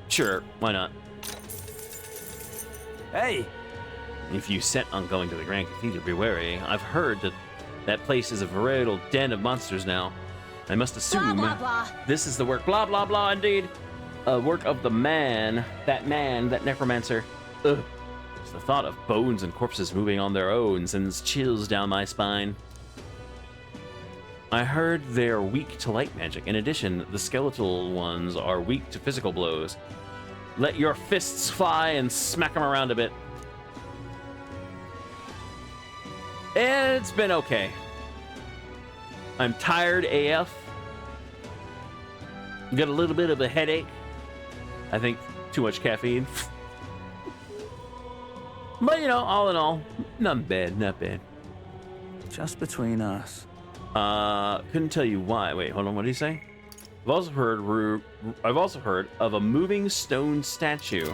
S1: Sure, why not? Hey! If you set on going to the Grand Cathedral, be wary. I've heard that that place is a veritable den of monsters now. I must assume
S3: Blah, blah, blah.
S1: this is the work, blah, blah, blah, indeed. Work of the man, that necromancer. Ugh. Just the thought of bones and corpses moving on their own sends chills down my spine. I heard they're weak to light magic. In addition, the skeletal ones are weak to physical blows. Let your fists fly and smack them around a bit. It's been okay. I'm tired AF. Got a little bit of a headache. I think too much caffeine. But, you know, all in all, not bad, not bad.
S15: Just between us.
S1: Couldn't tell you why. Wait, hold on, what did he say? I've also heard of a moving stone statue.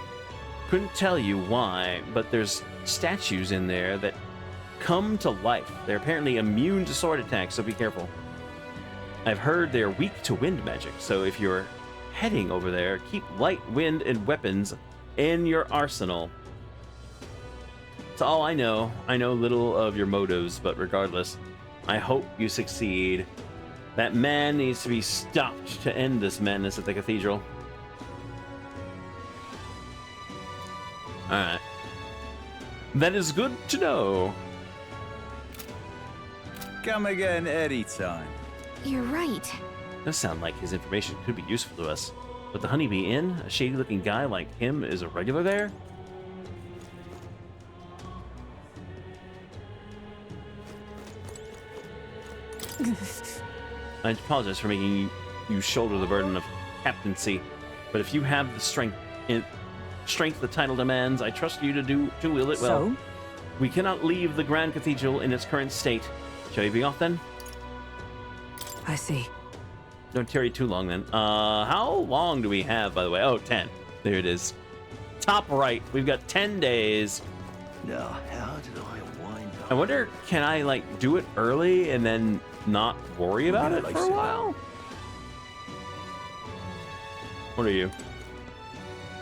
S1: Couldn't tell you why, but there's statues in there that come to life. They're apparently immune to sword attacks, so be careful. I've heard they're weak to wind magic, so if you're heading over there, keep light, wind, and weapons in your arsenal. That's all I know. I know little of your motives, but regardless, I hope you succeed. That man needs to be stopped to end this madness at the cathedral. Alright. That is good to know.
S15: Come again anytime.
S8: You're right.
S1: Does sound like his information could be useful to us. But the Honeybee Inn, a shady-looking guy like him is a regular there? I apologize for making you shoulder the burden of captaincy, but if you have the strength the title demands, I trust you to wield it well.
S4: So?
S1: We cannot leave the Grand Cathedral in its current state. Shall we be off then?
S4: I see.
S1: Don't tarry too long then. How long do we have, by the way? Oh, 10. There it is. Top right. We've got 10 days.
S9: Now, how did I wind up?
S1: I wonder, can I, like, do it early and then not worry about it for a while? What are you?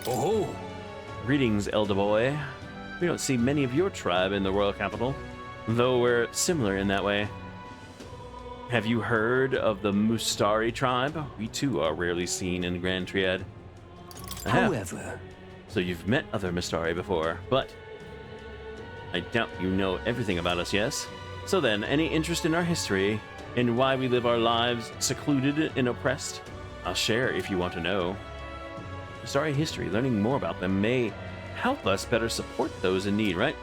S15: Oh!
S1: Greetings, elder boy. We don't see many of your tribe in the royal capital, though we're similar in that way. Have you heard of the Mustari tribe? We too are rarely seen in Grand Triad.
S15: However...
S1: So you've met other Mustari before, but I doubt you know everything about us, yes? So then, any interest in our history, and why we live our lives secluded and oppressed? I'll share if you want to know. Mustari history, learning more about them may help us better support those in need, right?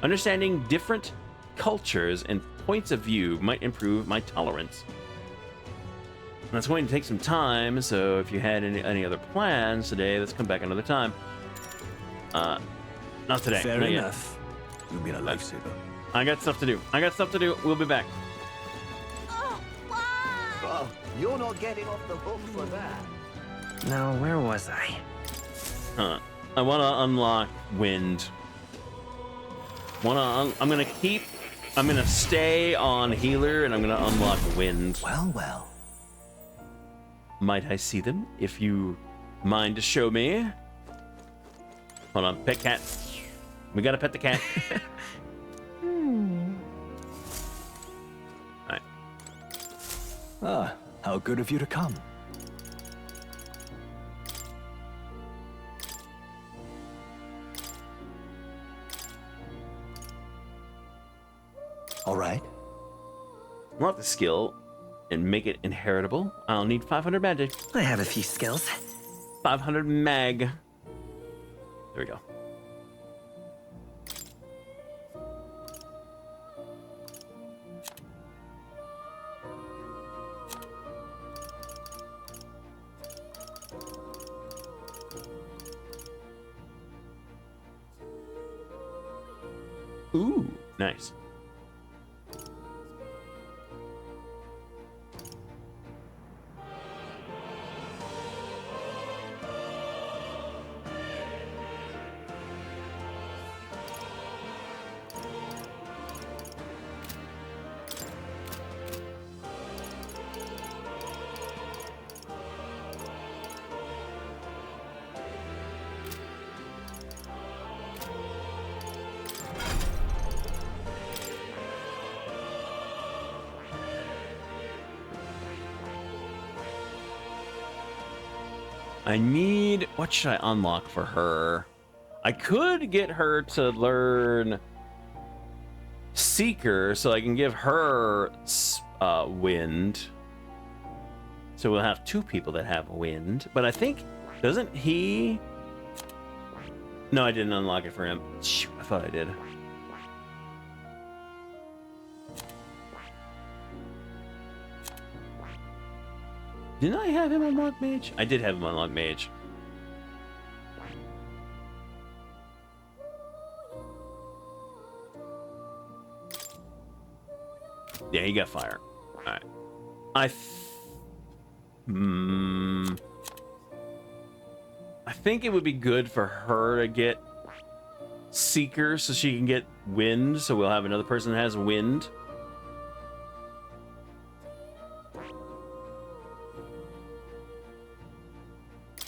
S1: Understanding different cultures and points of view might improve my tolerance. That's going to take some time, so if you had any other plans today, let's come back another time. Not today.
S15: Fair
S1: not
S15: enough. You've been a lifesaver.
S1: I got stuff to do. We'll be back.
S9: Oh, you're not getting off the hook for that.
S14: Now, where was I?
S1: I want to unlock wind. I'm gonna stay on healer, and I'm gonna unlock wind.
S9: Well.
S1: Might I see them, if you mind to show me? Hold on, pet cat. We gotta pet the cat. Alright.
S9: Ah, how good of you to come. All right.
S1: Want the skill and make it inheritable? I'll need 500 magic.
S14: I have a few skills.
S1: 500 mag. There we go. Ooh, nice. I need... What should I unlock for her? I could get her to learn Seeker so I can give her Wind. So we'll have 2 people that have Wind. But I think... Doesn't he... No, I didn't unlock it for him. Shoot, I thought I did. Didn't I have him unlock Mage? I did have him unlock Mage. Yeah, he got fire. Alright. I think it would be good for her to get Seeker so she can get Wind, so we'll have another person that has Wind.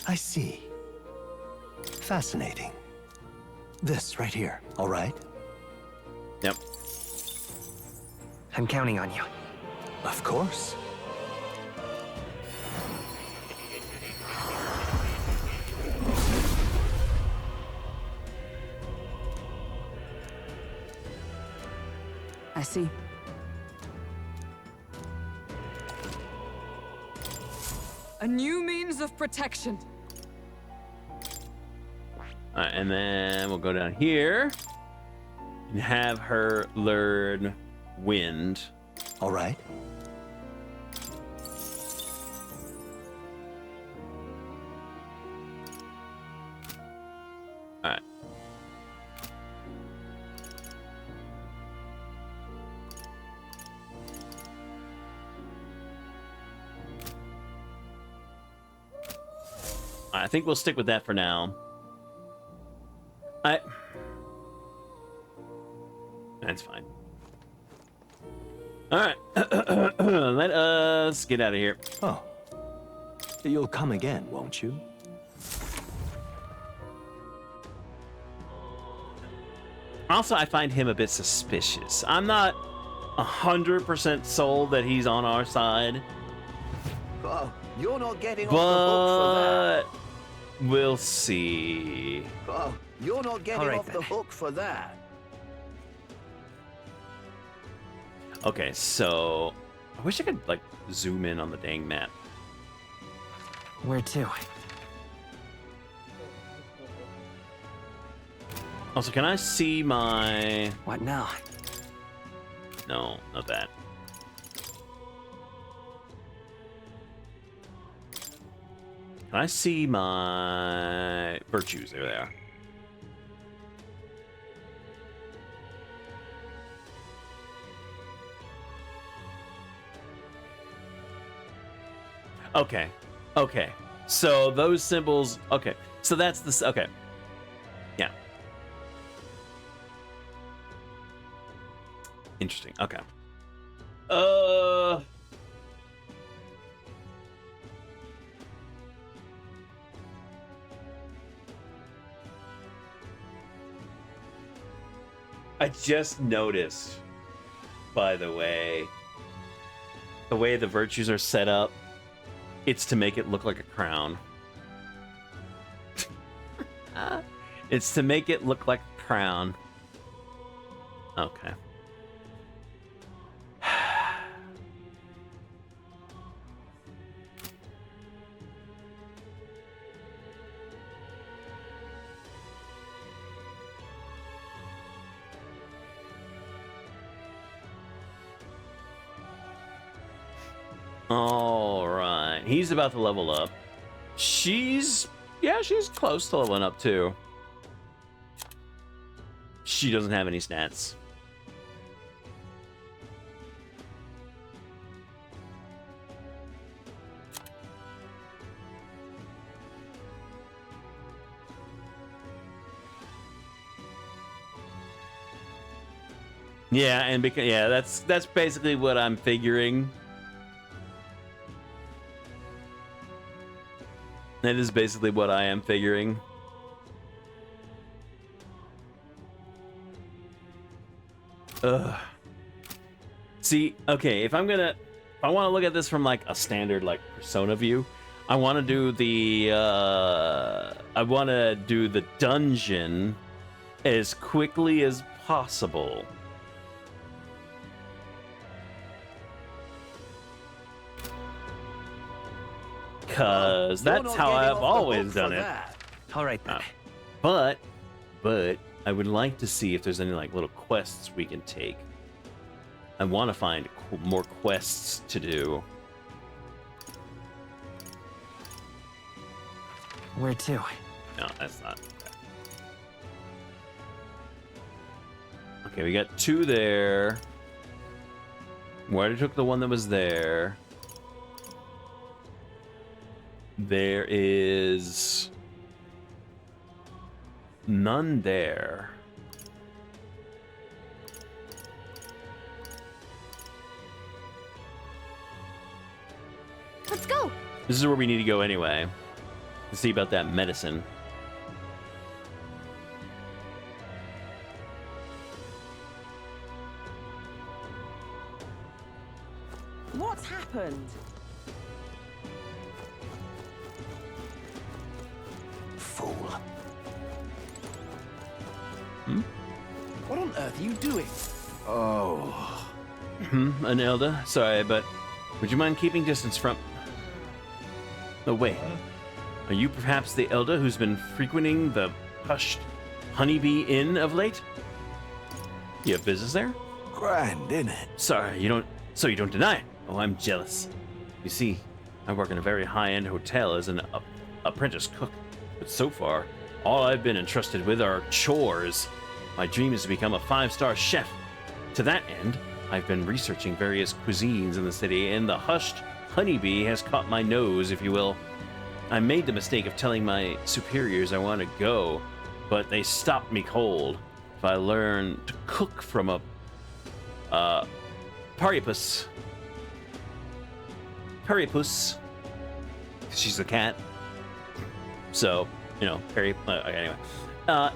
S9: I see. Fascinating. This right here, all right?
S1: Yep.
S14: I'm counting on you.
S9: Of course.
S4: I see. A new means of protection.
S1: Alright, and then we'll go down here and have her learn Wind.
S9: All right.
S1: Alright. I think we'll stick with that for now. That's fine. All right. Let us get out of here.
S9: Oh. You'll come again, won't you?
S1: Also, I find him a bit suspicious. I'm not 100% sold that he's on our side.
S10: Oh, you're not getting off the hook for
S1: But we'll see.
S10: that. Oh, you're not getting
S14: All right,
S10: off the
S14: then.
S10: hook for that.
S1: Okay, so I wish I could like zoom in on the dang map.
S14: Where to?
S1: Also, can I see my...
S14: What now?
S1: No, not that. Can I see my virtues? There they are. Okay. Okay. So those symbols... Okay. So that's the... Okay. Yeah. Interesting. Okay. I just noticed, by the way the virtues are set up, it's to make it look like a crown. It's to make it look like a crown. Okay. All right. He's about to level up. She's close to leveling up too. She doesn't have any stats. Yeah, and because that's basically what I'm figuring. That is basically what I am figuring. Ugh. See, okay, if I want to look at this from like a standard like Persona view, I want to do the dungeon as quickly as possible. Because that's how I've always done it.
S14: All right then.
S1: But I would like to see if there's any like little quests we can take. I want to find more quests to do.
S14: Where to?
S1: No, that's not. Okay, we got 2 there. We already took the one that was there. There is none there.
S3: Let's go.
S1: This is where we need to go anyway. To see about that medicine.
S16: What's happened?
S15: Fool.
S7: What on earth are you doing?
S15: Oh.
S1: An elder? Sorry, but would you mind keeping distance from... Oh, wait. Are you perhaps the elder who's been frequenting the hushed Honeybee Inn of late? You have business there?
S15: Grand, innit?
S1: Sorry, you don't deny it. Oh, I'm jealous. You see, I work in a very high-end hotel as an apprentice cook. But so far, all I've been entrusted with are chores. My dream is to become a 5-star chef. To that end, I've been researching various cuisines in the city, and the hushed Honeybee has caught my nose, if you will. I made the mistake of telling my superiors I want to go, but they stopped me cold. If I learn to cook from a Paripus. She's a cat. So, you know, anyway.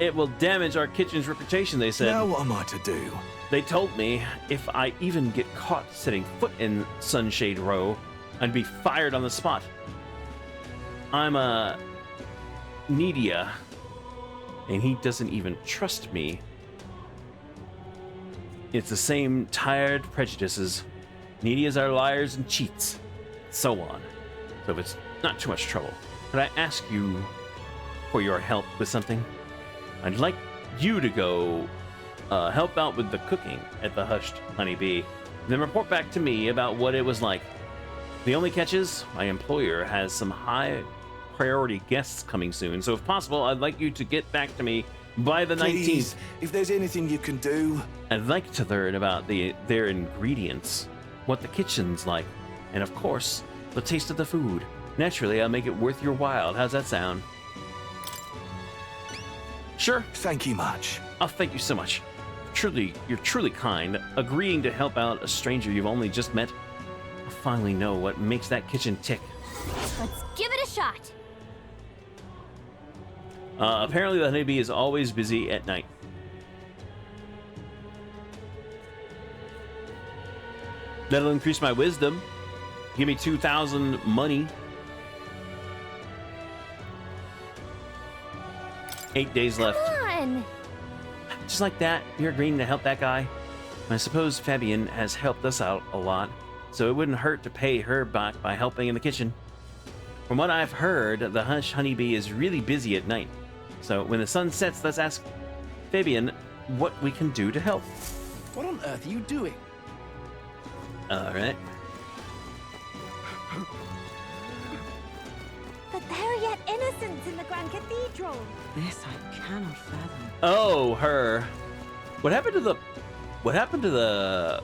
S1: It will damage our kitchen's reputation, they said.
S15: Now what am I to do?
S1: They told me if I even get caught setting foot in Sunshade Row, I'd be fired on the spot. I'm a Nidia, and he doesn't even trust me. It's the same tired prejudices. Nidias are liars and cheats, so on. So if it's not too much trouble, could I ask you for your help with something? I'd like you to go help out with the cooking at the Hushed Honeybee, then report back to me about what it was like. The only catch is my employer has some high priority guests coming soon, so if possible, I'd like you to get back to me by the 19th.
S15: If there's anything you can do.
S1: I'd like to learn about their ingredients, what the kitchen's like, and of course, the taste of the food. Naturally, I'll make it worth your while. How's that sound? Sure.
S15: Thank you much.
S1: Oh, thank you so much. You're truly kind. Agreeing to help out a stranger you've only just met. I'll finally know what makes that kitchen tick.
S3: Let's give it a shot.
S1: Apparently the Honeybee is always busy at night. That'll increase my wisdom. Give me 2,000 money. 8 days left.
S3: Come on.
S1: Just like that, you're agreeing to help that guy? I suppose Fabian has helped us out a lot, so it wouldn't hurt to pay her back by helping in the kitchen. From what I've heard, the Hush Honeybee is really busy at night. So when the sun sets, let's ask Fabian what we can do to help.
S7: What on earth are you doing?
S1: All right.
S3: innocents in the Grand Cathedral.
S16: This I cannot fathom.
S1: Oh, her. What happened to the... What happened to the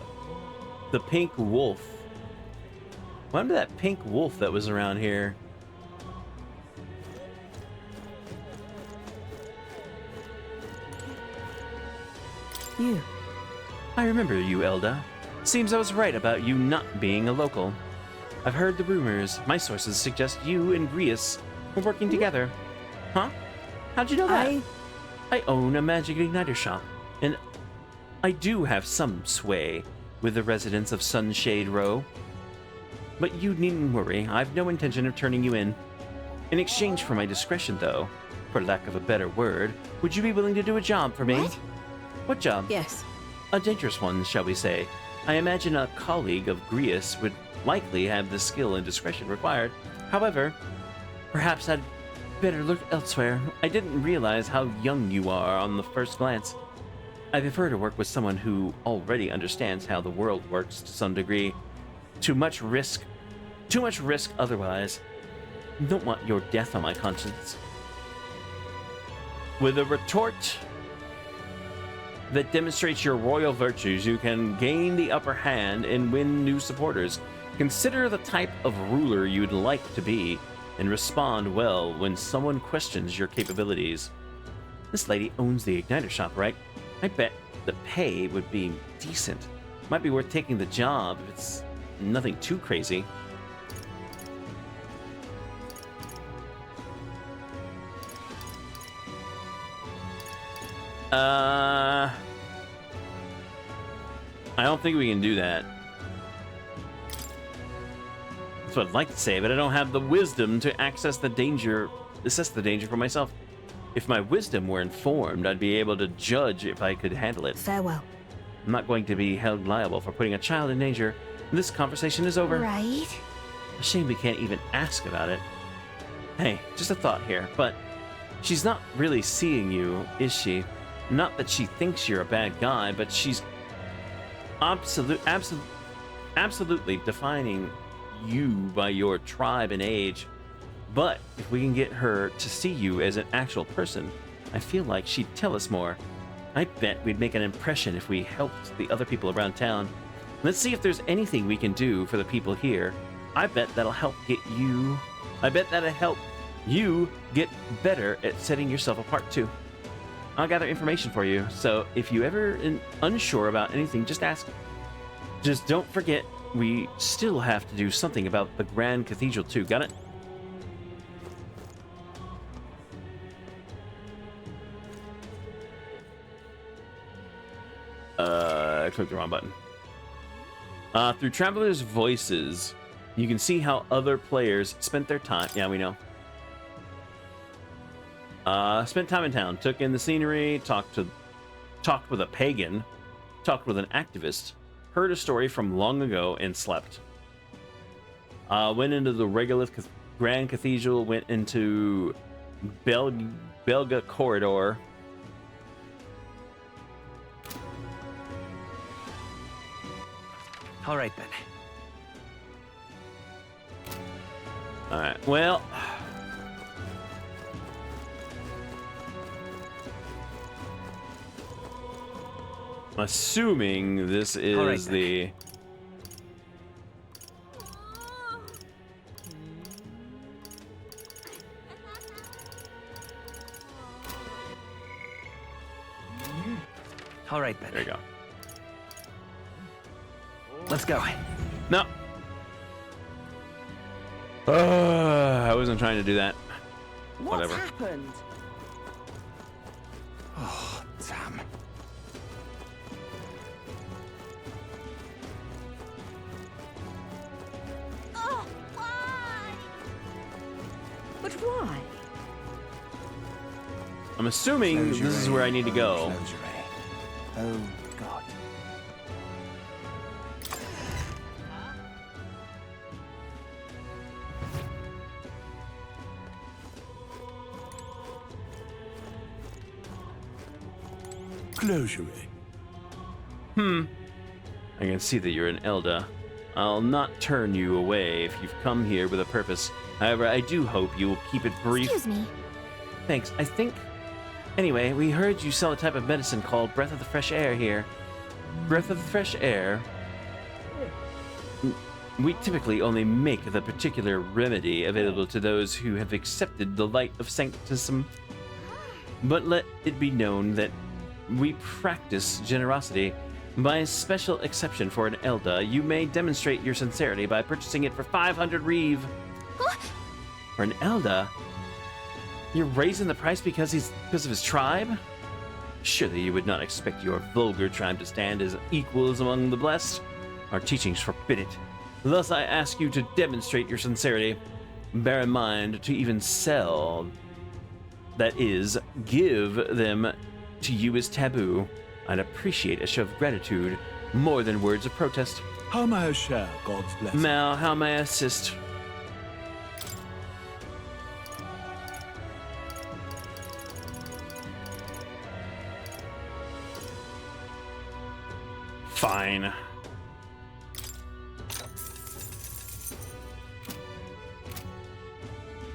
S1: pink wolf? What happened to that pink wolf that was around here?
S16: You.
S1: I remember you, Elda. Seems I was right about you not being a local. I've heard the rumors. My sources suggest you and Grius were working together. Huh? How'd you know that? I own a magic igniter shop, and I do have some sway with the residents of Sunshade Row. But you needn't worry, I've no intention of turning you in. In exchange for my discretion, though, for lack of a better word, would you be willing to do a job for me? What job?
S16: Yes.
S1: A dangerous one, shall we say. I imagine a colleague of Grius would likely have the skill and discretion required. However, perhaps I'd better look elsewhere. I didn't realize how young you are on the first glance. I prefer to work with someone who already understands how the world works to some degree. Too much risk otherwise. Don't want your death on my conscience. With a retort that demonstrates your royal virtues, you can gain the upper hand and win new supporters. Consider the type of ruler you'd like to be and respond well when someone questions your capabilities. This lady owns the igniter shop, right? I bet the pay would be decent. Might be worth taking the job if it's nothing too crazy. I don't think we can do that. That's what I'd like to say, but I don't have the wisdom to assess the danger for myself. If my wisdom were informed, I'd be able to judge if I could handle it.
S8: Farewell.
S1: I'm not going to be held liable for putting a child in danger. This conversation is over.
S8: Right.
S1: A shame we can't even ask about it. Hey, just a thought here, but she's not really seeing you, is she? Not that she thinks you're a bad guy, but she's absolutely defining you by your tribe and age. But if we can get her to see you as an actual person, I feel like she'd tell us more. I bet we'd make an impression if we helped the other people around town. Let's see if there's anything we can do for the people here. I bet that'll help you get better at setting yourself apart too. I'll gather information for you, so if you ever unsure about anything, just ask. Just don't forget, we still have to do something about the Grand Cathedral too, got it? I clicked the wrong button. Through Traveler's Voices, you can see how other players spent their time. Yeah, we know. Spent time in town, took in the scenery, talked with a pagan, talked with an activist, heard a story from long ago, and slept. Went into the Regolith Grand Cathedral, went into Belga Corridor.
S14: All right, then.
S1: All right, well... I'm assuming this is the...
S14: All right, then.
S1: There you go.
S14: Let's go.
S1: No. I wasn't trying to do that.
S16: What's
S1: Whatever.
S16: happened?
S15: Oh, damn.
S3: Oh, why?
S13: But why?
S1: I'm assuming this is where I need to go.
S15: Oh, God.
S10: Closure.
S1: I can see that you're an Elda. I'll not turn you away if you've come here with a purpose. However, I do hope you will keep it brief.
S8: Excuse me.
S1: Thanks. I think... Anyway, we heard you sell a type of medicine called Breath of the Fresh Air here. Breath of the Fresh Air? We typically only make the particular remedy available to those who have accepted the light of sanctism. But let it be known that we practice generosity. By special exception for an Elda, you may demonstrate your sincerity by purchasing it for 500 Reeve. For an Elda? You're raising the price because of his tribe? Surely you would not expect your vulgar tribe to stand as equals among the blessed. Our teachings forbid it. Thus I ask you to demonstrate your sincerity. Bear in mind to even sell, that is, give them to you is taboo. I'd appreciate a show of gratitude more than words of protest.
S17: How may I share God's blessing?
S1: Mal, how may I assist? Fine.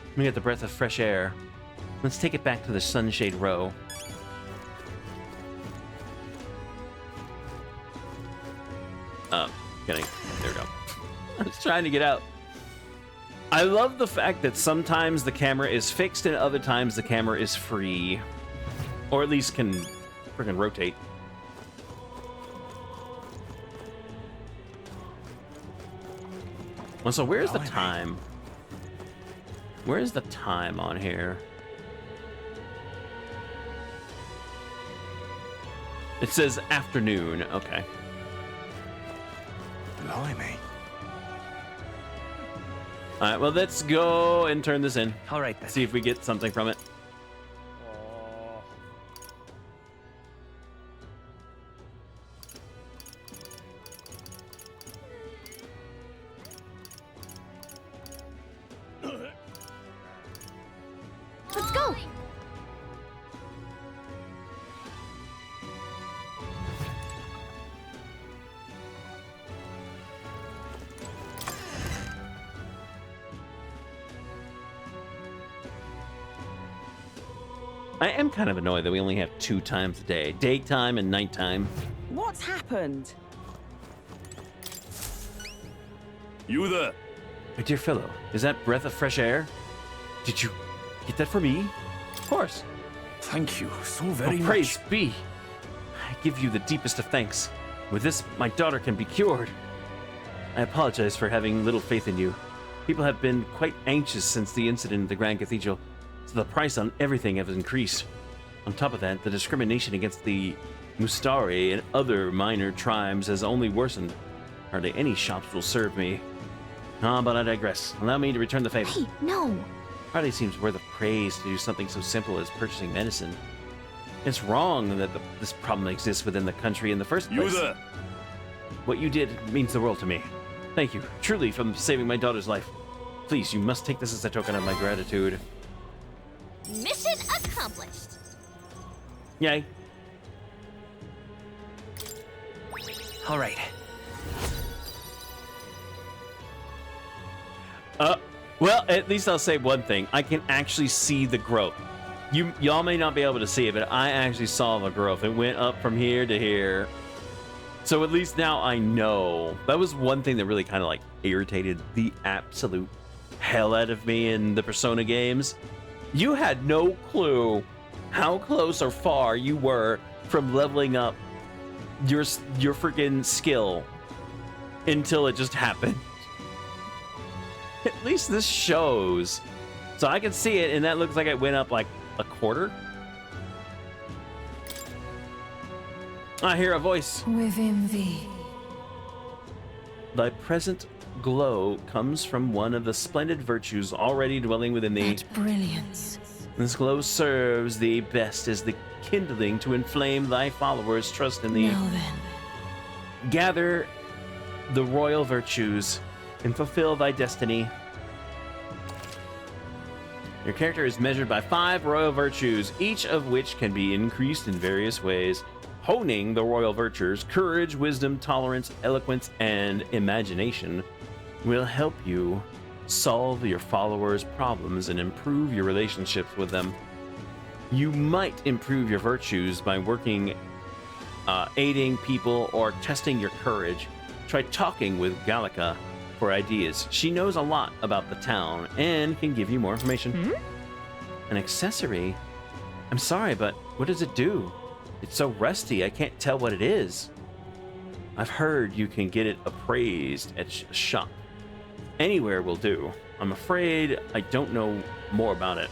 S1: Let me get the breath of fresh air. Let's take it back to the Sunshade Row. There we go. I was trying to get out. I love the fact that sometimes the camera is fixed and other times the camera is free. Or at least can freaking rotate. Well, so where's the time? Where's the time on here? It says afternoon. Okay.
S17: Blimey.
S1: All right, well, let's go and turn this in.
S14: All right, then.
S1: See if we get something from it.
S8: Let's go.
S1: I am kind of annoyed that we only have 2 times a day. Daytime and nighttime.
S16: What's happened?
S17: You there?
S1: My dear fellow, is that breath of fresh air? Did you get that for me? Of course.
S17: Thank you so very much.
S1: Praise be. I give you the deepest of thanks. With this, my daughter can be cured. I apologize for having little faith in you. People have been quite anxious since the incident at the Grand Cathedral, so the price on everything has increased. On top of that, the discrimination against the Mustari and other minor tribes has only worsened. Hardly any shops will serve me. Ah, but I digress. Allow me to return the favor.
S8: Hey, no.
S1: Hardly seems worth of praise to do something so simple as purchasing medicine. It's wrong that this problem exists within the country in the first place.
S17: You there?
S1: What you did means the world to me. Thank you, truly, for saving my daughter's life. Please, you must take this as a token of my gratitude.
S3: Mission accomplished.
S1: Yay.
S14: All right.
S1: Well, at least I'll say one thing. I can actually see the growth. Y'all may not be able to see it, but I actually saw the growth. It went up from here to here. So at least now I know. That was one thing that really kind of like irritated the absolute hell out of me in the Persona games. You had no clue how close or far you were from leveling up your freaking skill until it just happened. At least this shows. So I can see it, and that looks like it went up like a quarter. I hear a voice.
S11: Within thee.
S1: Thy present glow comes from one of the splendid virtues already dwelling within thee.
S11: That brilliance.
S1: This glow serves thee best as the kindling to inflame thy followers' trust in thee.
S11: Now then.
S1: Gather the royal virtues and fulfill thy destiny. Your character is measured by 5 royal virtues, each of which can be increased in various ways. Honing the royal virtues, courage, wisdom, tolerance, eloquence, and imagination will help you solve your followers' problems and improve your relationships with them. You might improve your virtues by working, aiding people, or testing your courage. Try talking with Gallica for ideas. She knows a lot about the town and can give you more information. An accessory? I'm sorry, but what does it do? It's so rusty, I can't tell what it is. I've heard you can get it appraised at a shop. Anywhere will do. I'm afraid I don't know more about it,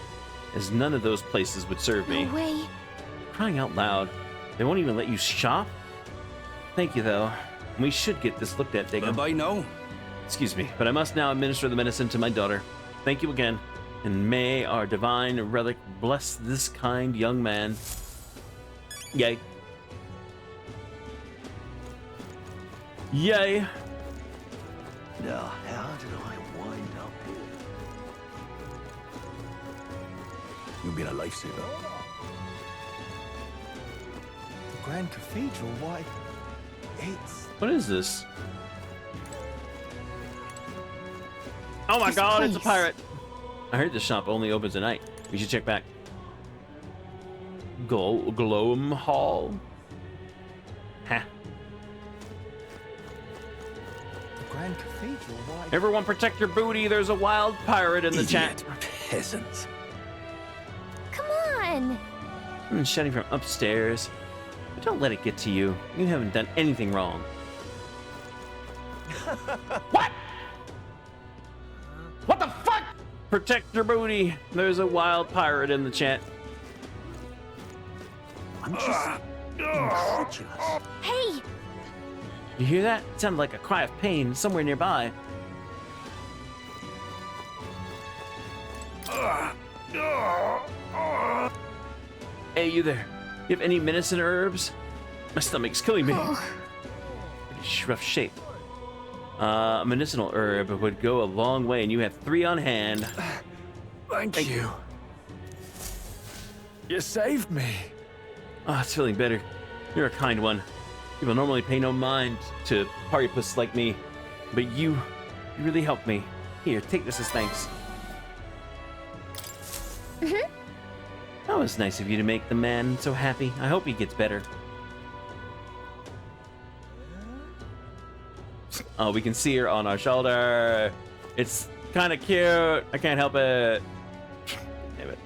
S1: as none of those places would serve me.
S8: No way.
S1: Crying out loud. They won't even let you shop? Thank you, though. We should get this looked at, Dago.
S17: Bye now.
S1: Excuse me, but I must now administer the medicine to my daughter. Thank you again, and may our divine relic bless this kind young man. Yay. Yay.
S9: Now, how did I wind up here?
S17: You've been a lifesaver.
S15: The Grand Cathedral, why? It's...
S1: What is this? Oh my god, it's a pirate! I heard this shop only opens at night. We should check back. Glowham Hall? Ha.
S15: The Grand Cathedral, why?
S1: Everyone protect your booty, there's a wild pirate in the chat.
S17: Peasants.
S8: Come on!
S1: I'm shouting from upstairs. But don't let it get to you. You haven't done anything wrong. What? What the fuck? Protect your booty. There's a wild pirate in the chat.
S15: I'm just incredulous.
S8: Hey!
S1: You hear that? It sounded like a cry of pain somewhere nearby. Hey, you there. You have any medicine herbs? My stomach's killing me. Pretty rough shape. A medicinal herb would go a long way, and you have 3 on hand.
S17: Thank you. You saved me.
S1: Oh, it's feeling better. You're a kind one. People normally pay no mind to party puss like me, but you really helped me. Here, take this as thanks. That was nice of you to make the man so happy. I hope he gets better. Oh, we can see her on our shoulder. It's kind of cute. I can't help it. Damn it.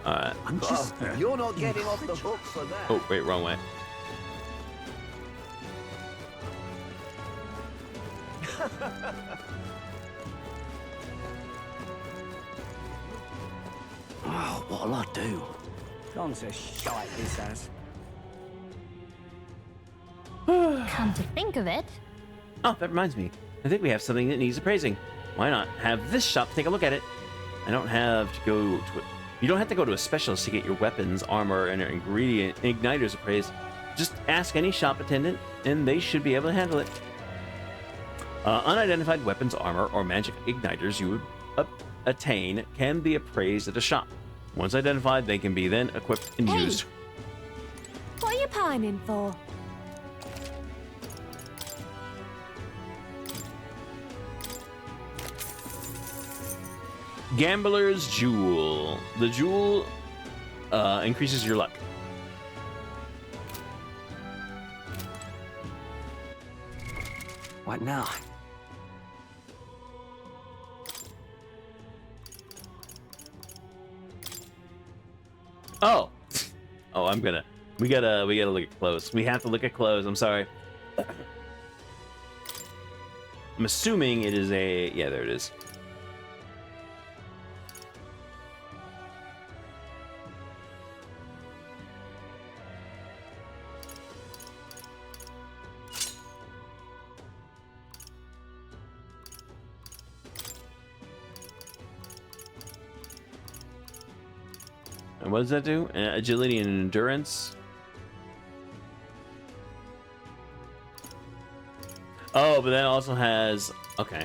S1: Alright.
S9: You're not getting off the hook for that.
S1: Oh, wait, wrong way.
S9: Oh, what'll I do?
S15: Gone to shite this has.
S8: Come to think of it.
S1: Oh, that reminds me. I think we have something that needs appraising. Why not have this shop take a look at it? I don't have to go to it. You don't have to go to a specialist to get your weapons, armor, and ingredient igniters appraised. Just ask any shop attendant, and they should be able to handle it. Unidentified weapons, armor, or magic igniters you would attain can be appraised at a shop. Once identified, they can be then equipped and used.
S3: What are you pining for?
S1: Gambler's Jewel. The jewel increases your luck.
S15: What now?
S1: Oh. Oh, we gotta look at clothes. We have to look at clothes. I'm sorry. I'm assuming it is a, yeah, there it is. And what does that do? Agility and endurance. Oh, but that also has, okay.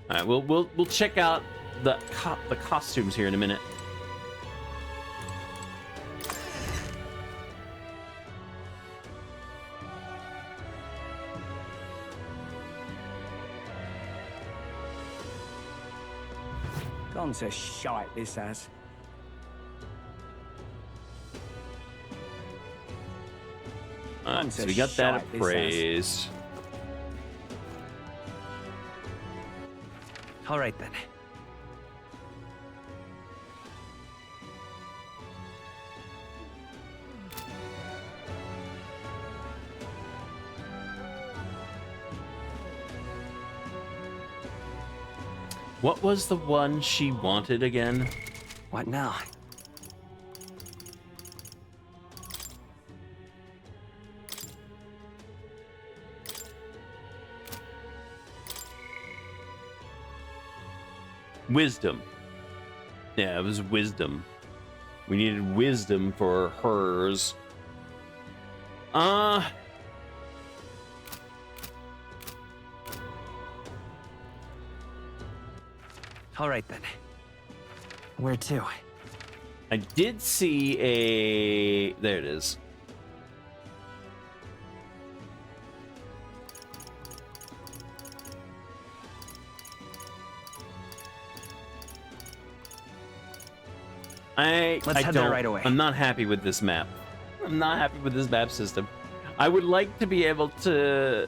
S1: All right, we'll check out the costumes here in a minute.
S15: Gone to shite, this has.
S1: All right, so we got that appraised.
S14: All right then.
S1: What was the one she wanted again?
S14: What now?
S1: Wisdom. Yeah, it was wisdom. We needed wisdom for hers.
S14: All right then. Where to?
S1: I did see a... There it is.
S14: Let's head there right away.
S1: I'm not happy with this map. I'm not happy with this map system. I would like to be able to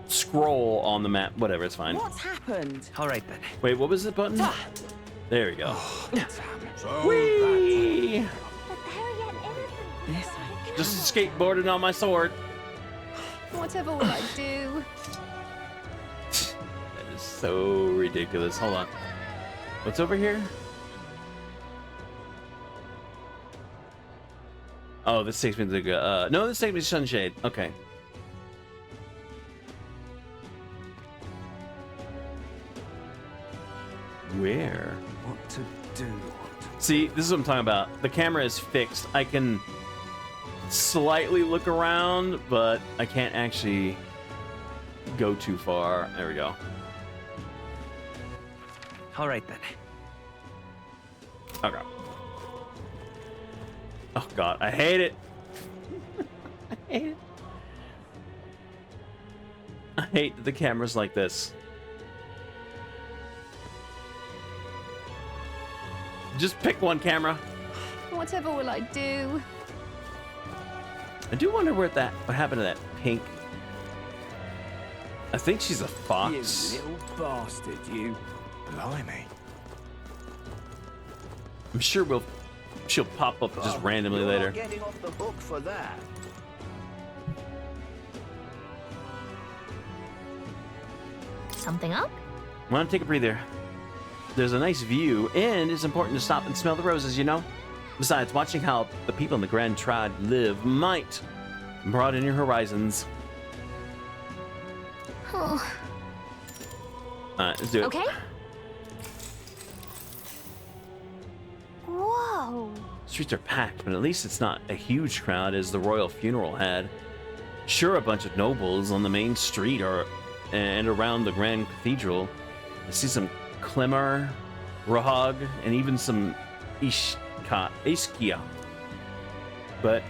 S1: scroll on the map. Whatever, it's fine.
S16: What's happened?
S14: All right then.
S1: Wait, what was the button? There we go.
S3: But
S1: Whee!
S3: they're yet innocent.
S1: Just skateboarding on my sword.
S3: Whatever will I do?
S1: That is so ridiculous. Hold on. What's over here? Oh, this takes me to the... no, this takes me to Sunshade. Okay. Where?
S15: What to do?
S1: See, this is what I'm talking about. The camera is fixed. I can slightly look around, but I can't actually go too far. There we go.
S14: All right then.
S1: Okay. Oh god, I hate it. I hate it. I hate that the camera's like this. Just pick one camera.
S3: Whatever will I do?
S1: I do wonder what happened to that pink. I think she's a fox.
S15: You little bastard, you. Blimey.
S1: I'm sure she'll pop up just randomly
S15: You're
S1: later.
S15: Getting off the hook for that.
S8: Something up?
S1: Want to take a breather? There's a nice view, and it's important to stop and smell the roses, you know? Besides, watching how the people in the Grand Tribe live might broaden your horizons.
S8: Oh.
S1: Let's do it.
S8: Okay.
S3: Whoa.
S1: Streets are packed, but at least it's not a huge crowd as the royal funeral had. Sure, a bunch of nobles on the main street and around the Grand Cathedral. I see some Clemmer, Rahog, and even some Ischia. But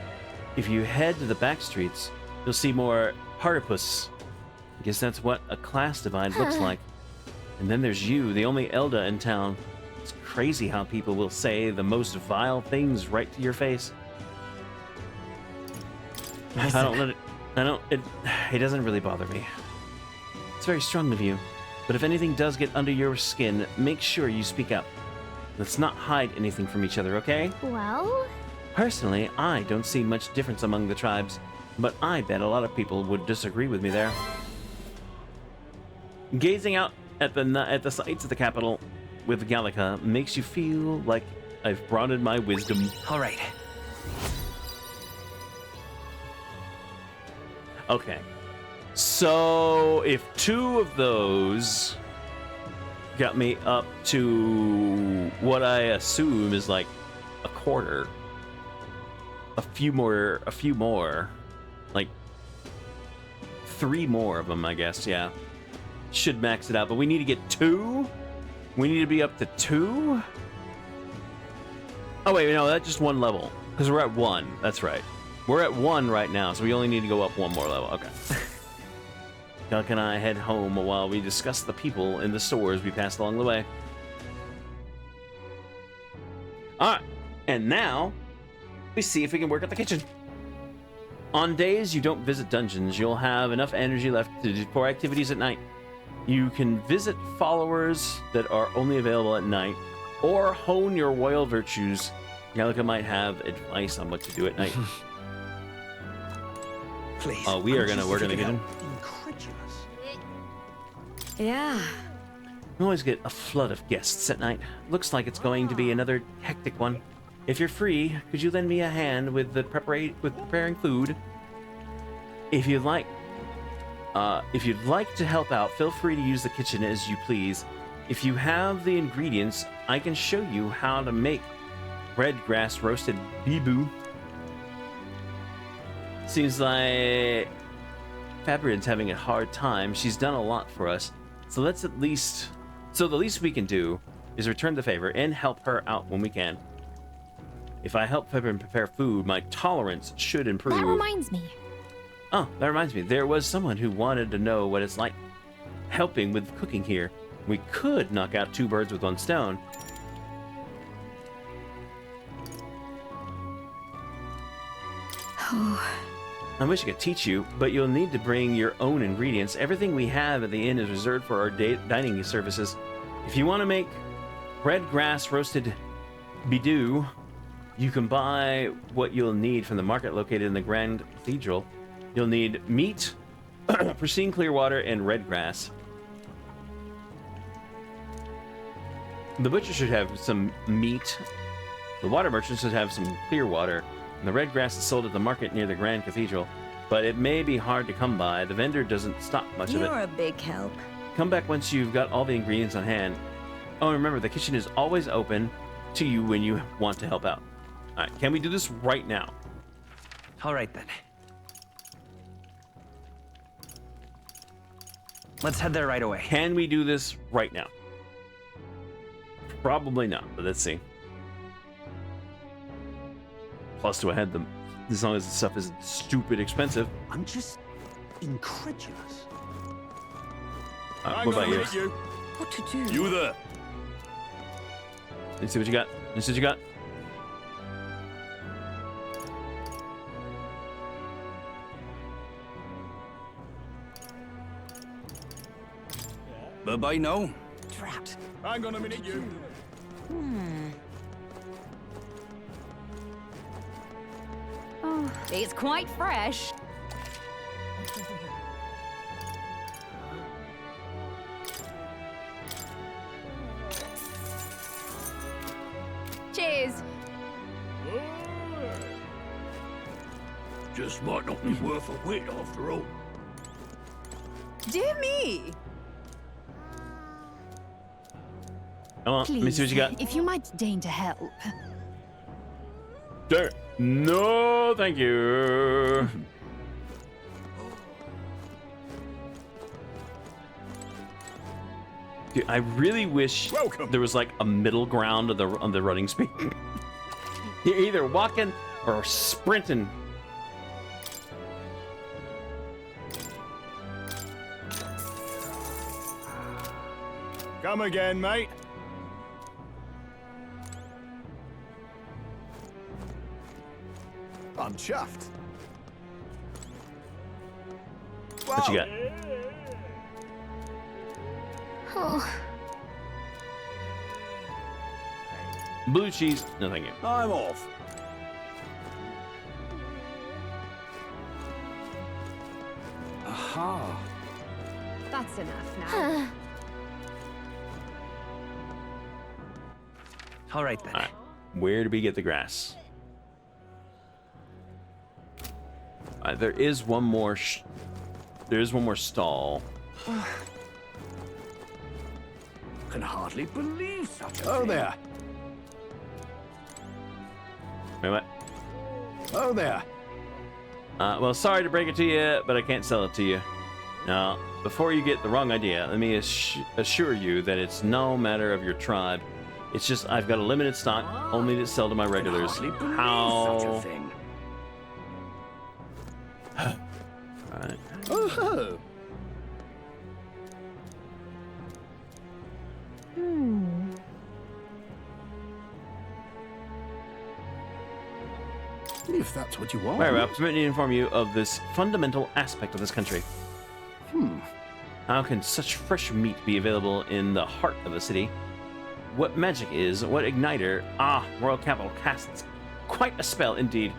S1: if you head to the back streets, you'll see more Hartipus. I guess that's what a class divide looks like. And then there's you, the only Elda in town. It's crazy how people will say the most vile things right to your face.
S14: Listen.
S1: I don't let it. It doesn't really bother me. It's very strong of you. But if anything does get under your skin, make sure you speak up. Let's not hide anything from each other, okay?
S3: Well?
S1: Personally, I don't see much difference among the tribes, but I bet a lot of people would disagree with me there. Gazing out at the sights of the capital with Gallica makes you feel like I've broadened my wisdom.
S14: All right.
S1: Okay. So, if two of those got me up to what I assume is like a quarter, a few more, like 3 more of them, I guess. Yeah, should max it out. But we need to get 2. We need to be up to 2. Oh wait, no, that's just 1 level because we're at 1. That's right. We're at 1 right now, so we only need to go up 1 more level. Okay. Duck and I head home while we discuss the people in the stores we passed along the way. Alright, and now we see if we can work at the kitchen. On days you don't visit dungeons, you'll have enough energy left for activities at night. You can visit followers that are only available at night, or hone your royal virtues. Gallica might have advice on what to do at night.
S15: Please.
S1: Oh, we are gonna work in the kitchen.
S15: Incredulous.
S13: Yeah.
S1: We always get a flood of guests at night. Looks like it's going to be another hectic one. If you're free, could you lend me a hand with the preparing food? If you'd like to help out, feel free to use the kitchen as you please. If you have the ingredients, I can show you how to make red grass roasted bibou. Seems like Fabian's having a hard time. She's done a lot for us, so the least we can do is return the favor and help her out when we can. If I help Fabian prepare food, my tolerance should improve.
S8: That reminds me.
S1: Oh, that reminds me. There was someone who wanted to know what it's like helping with cooking here. We could knock out 2 birds with 1 stone. I wish I could teach you, but you'll need to bring your own ingredients. Everything we have at the inn is reserved for our dining services. If you want to make red grass roasted bidou, you can buy what you'll need from the market located in the Grand Cathedral. You'll need meat, pristine clear water, and red grass. The butcher should have some meat. The water merchant should have some clear water. And the red grass is sold at the market near the Grand Cathedral, but it may be hard to come by. The vendor doesn't stock much of it.
S13: You're a big help.
S1: Come back once you've got all the ingredients on hand. Oh, remember, the kitchen is always open to you when you want to help out. All right, can we do this right now?
S14: All right, then. Let's head there right away.
S1: Can we do this right now? Probably not, but let's see. Plus 2 ahead, as long as the stuff isn't stupid expensive.
S15: I'm just incredulous.
S1: What about you?
S13: What to do?
S17: You there?
S1: Let's see what you got. Let's see what you got.
S17: Bye-bye now.
S8: Drat.
S17: Hang on a minute, you.
S8: Oh, it's quite fresh. Cheers.
S17: Just might not be worth a wit after all.
S16: Dear me!
S1: Come on, let me see what you got.
S8: If you might deign to help.
S1: Sure. No, thank you. Dude, I really wish there was like a middle ground on the running speed. You're either walking or sprinting.
S17: Come again, mate. I'm chuffed.
S1: What you got?
S8: Oh.
S1: Blue cheese. No, thank you.
S17: I'm off.
S15: Aha.
S8: That's enough now.
S14: All right, then.
S1: All right. Where do we get the grass? There is one more. There is one more stall.
S15: Can hardly believe such a
S17: Oh,
S15: thing.
S17: there.
S1: Wait, what?
S17: Oh, there.
S1: Well, sorry to break it to you, but I can't sell it to you. Now, before you get the wrong idea, let me assure you that it's no matter of your tribe. It's just I've got a limited stock, only to sell to my regulars. How?
S15: Such a thing.
S1: Alright.
S7: Oh. If that's what you want.
S1: Very well. Permit me to inform you of this fundamental aspect of this country. How can such fresh meat be available in the heart of the city? What magic is? What igniter? Ah, royal capital casts quite a spell indeed.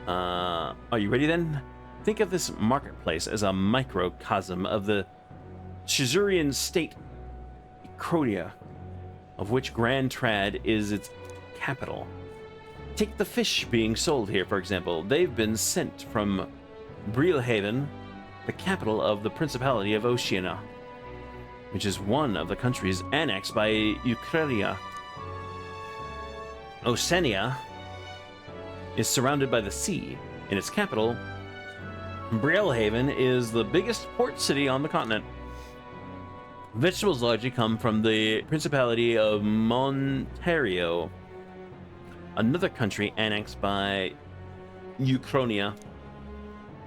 S1: Are you ready then? Think of this marketplace as a microcosm of the Chizurian state Ep04, of which Grand Trad is its capital. Take the fish being sold here, for example. They've been sent from Breelhaven, the capital of the Principality of Oceania, which is one of the countries annexed by Ukraina. Oceania is surrounded by the sea. In its capital, Breelhaven is the biggest port city on the continent. Vegetables largely come from the Principality of Montario, another country annexed by Ukraina.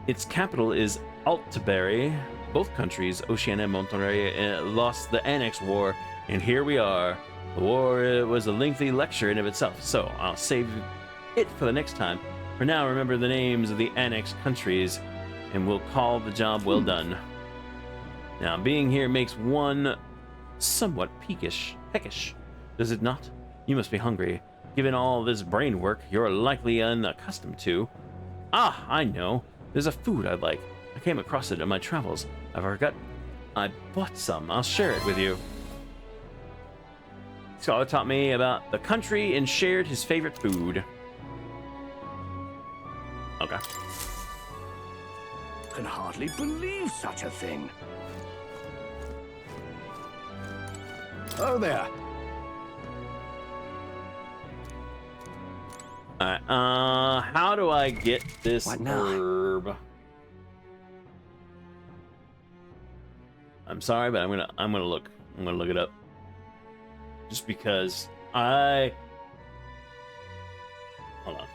S1: Its capital is Altaberry. Both countries, Oceania and Montario, lost the Annex War, and here we are. The war was a lengthy lecture in of itself, so I'll save it for the next time. For now, remember the names of the annexed countries, and we'll call the job well done. Now, being here makes one somewhat peckish, does it not? You must be hungry. Given all this brain work, you're likely unaccustomed to. Ah, I know. There's a food I like. I came across it in my travels. I bought some. I'll share it with you. Scholar taught me about the country and shared his favorite food. Okay.
S15: Can hardly believe such a thing. Oh there.
S1: Alright, how do I get this
S15: What now?
S1: herb? I'm sorry, but I'm gonna look it up. Just because hold on.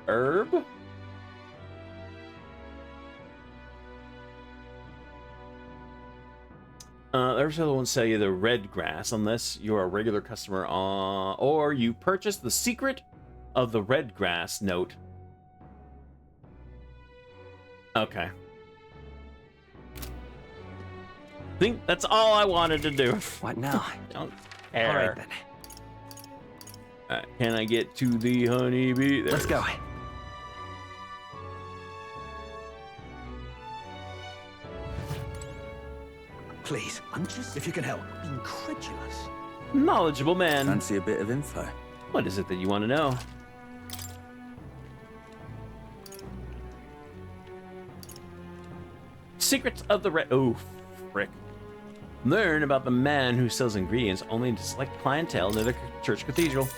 S1: Herb? Every seller won't sell you the red grass unless you're a regular customer, or you purchase the secret of the red grass note. Okay. Think that's all I wanted to do.
S14: What now?
S1: Don't care.
S14: All right then.
S1: Alright, can I get to the honeybee? There
S14: Let's go.
S15: Please, if you can help.
S7: Incredulous.
S1: Knowledgeable man.
S14: Fancy a bit of info?
S1: What is it that you want to know? Secrets of the red. Oh, frick. Learn about the man who sells ingredients only to select clientele near the church cathedral.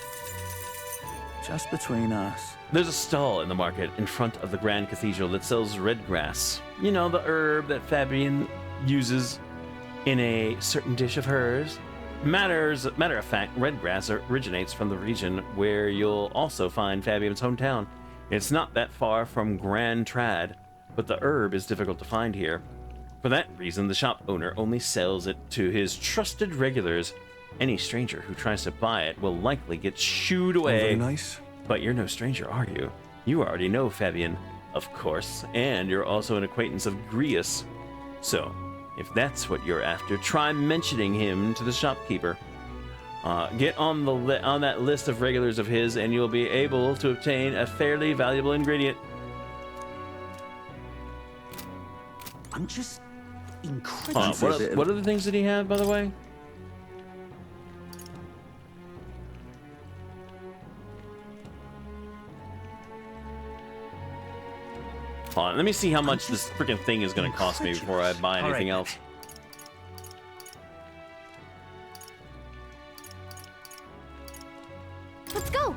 S14: Just between us.
S1: There's a stall in the market in front of the Grand Cathedral that sells red grass. You know, the herb that Fabian uses in a certain dish of hers. Matter of fact, red grass originates from the region where you'll also find Fabian's hometown. It's not that far from Grand Trad, but the herb is difficult to find here. For that reason, the shop owner only sells it to his trusted regulars. Any stranger who tries to buy it will likely get shooed away.
S9: Very nice.
S1: But you're no stranger, are you? You already know Fabian, of course, and you're also an acquaintance of Grius. So, if that's what you're after, try mentioning him to the shopkeeper. Get on that list of regulars of his, and you'll be able to obtain a fairly valuable ingredient.
S7: I'm just incredulous.
S1: What are the things that he had, by the way? Hold on, let me see how much this freaking thing is going to cost me before I buy anything else.
S8: Let's go.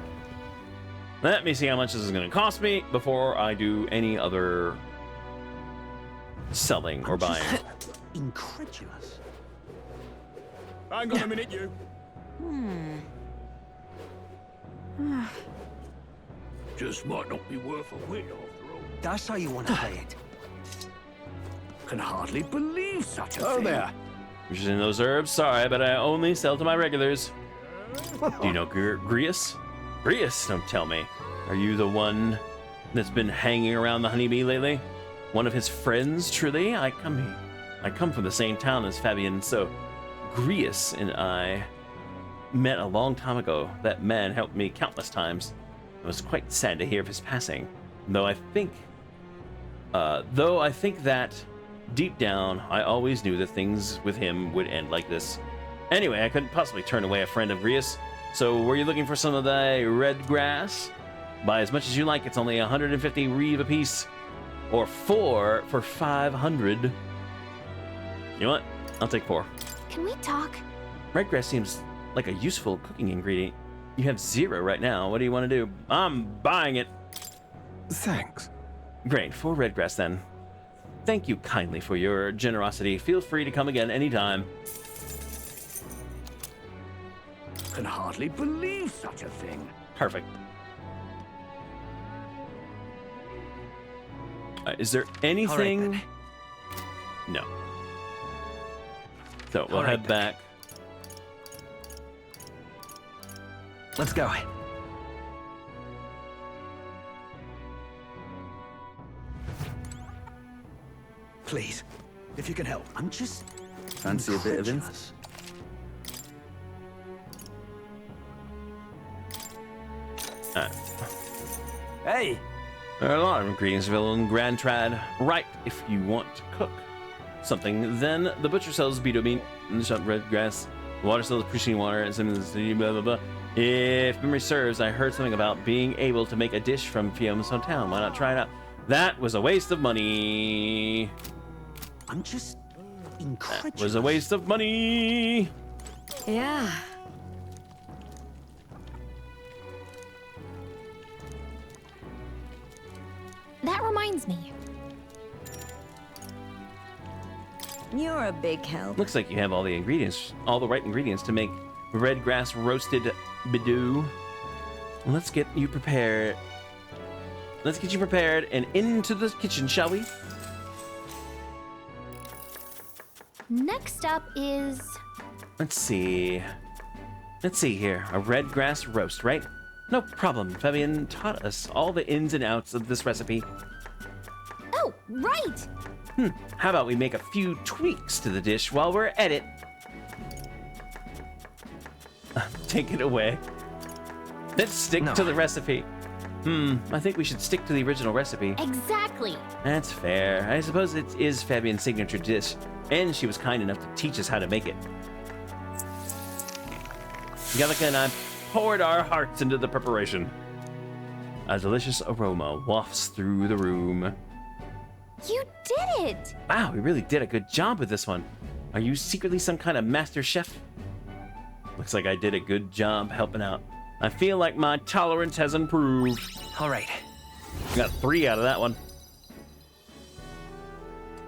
S1: Let me see how much this is going to cost me before I do any other selling or buying.
S15: Incredulous.
S17: Hang on a minute, you. Just might not be worth a whit after all.
S15: That's how you want to play it.
S17: Can hardly believe such a thing.
S7: Oh, there.
S1: Interested in those herbs? Sorry, but I only sell to my regulars. Do you know Grius? Grius, don't tell me. Are you the one that's been hanging around the honeybee lately? One of his friends, truly? I come from the same town as Fabian, so Grius and I met a long time ago. That man helped me countless times. It was quite sad to hear of his passing. Though I think that deep down, I always knew that things with him would end like this. Anyway, I couldn't possibly turn away a friend of Grius. So, were you looking for some of the red grass? Buy as much as you like. It's only 150 reeve apiece, or 4 for 500. You know what? I'll take 4.
S8: Can we talk?
S1: Red grass seems like a useful cooking ingredient. You have 0 right now. What do you want to do? I'm buying it.
S2: Thanks.
S1: Great, 4 red grass then. Thank you kindly for your generosity. Feel free to come again anytime.
S17: Can hardly believe such a thing.
S1: Perfect. Is there anything?
S15: Right,
S1: no. So we'll
S15: All right,
S1: head back.
S15: Let's go. Please, if you can help. I'm just
S14: Fancy a bit of info?
S1: Hey! There are a lot of ingredients available in Grand Trad. Right, if you want to cook something, then the butcher sells beetle meat in the shop red grass. The water sells pristine water and some of the city, blah, blah, blah. If memory serves, I heard something about being able to make a dish from Fioma's hometown. Why not try it out? That was a waste of money.
S15: I'm just incredulous.
S1: That was a waste of money.
S13: Yeah.
S8: That reminds me.
S13: You're a big help.
S1: Looks like you have all the ingredients, all the right ingredients to make red grass roasted bidou. Let's get you prepared. Let's get you prepared and into the kitchen, shall we?
S8: Next up is...
S1: Let's see. Let's see here. A red grass roast, right? No problem. Fabian taught us all the ins and outs of this recipe.
S8: Oh, right!
S1: How about we make a few tweaks to the dish while we're at it? Take it away. Let's stick to the recipe. I think we should stick to the original recipe.
S8: Exactly.
S1: That's fair. I suppose it is Fabian's signature dish, and she was kind enough to teach us how to make it. Gallica and I poured our hearts into the preparation. A delicious aroma wafts through the room.
S8: You did it!
S1: Wow, we really did a good job with this one. Are you secretly some kind of master chef? Looks like I did a good job helping out. I feel like my tolerance has improved.
S15: All right.
S1: Got 3 out of that one.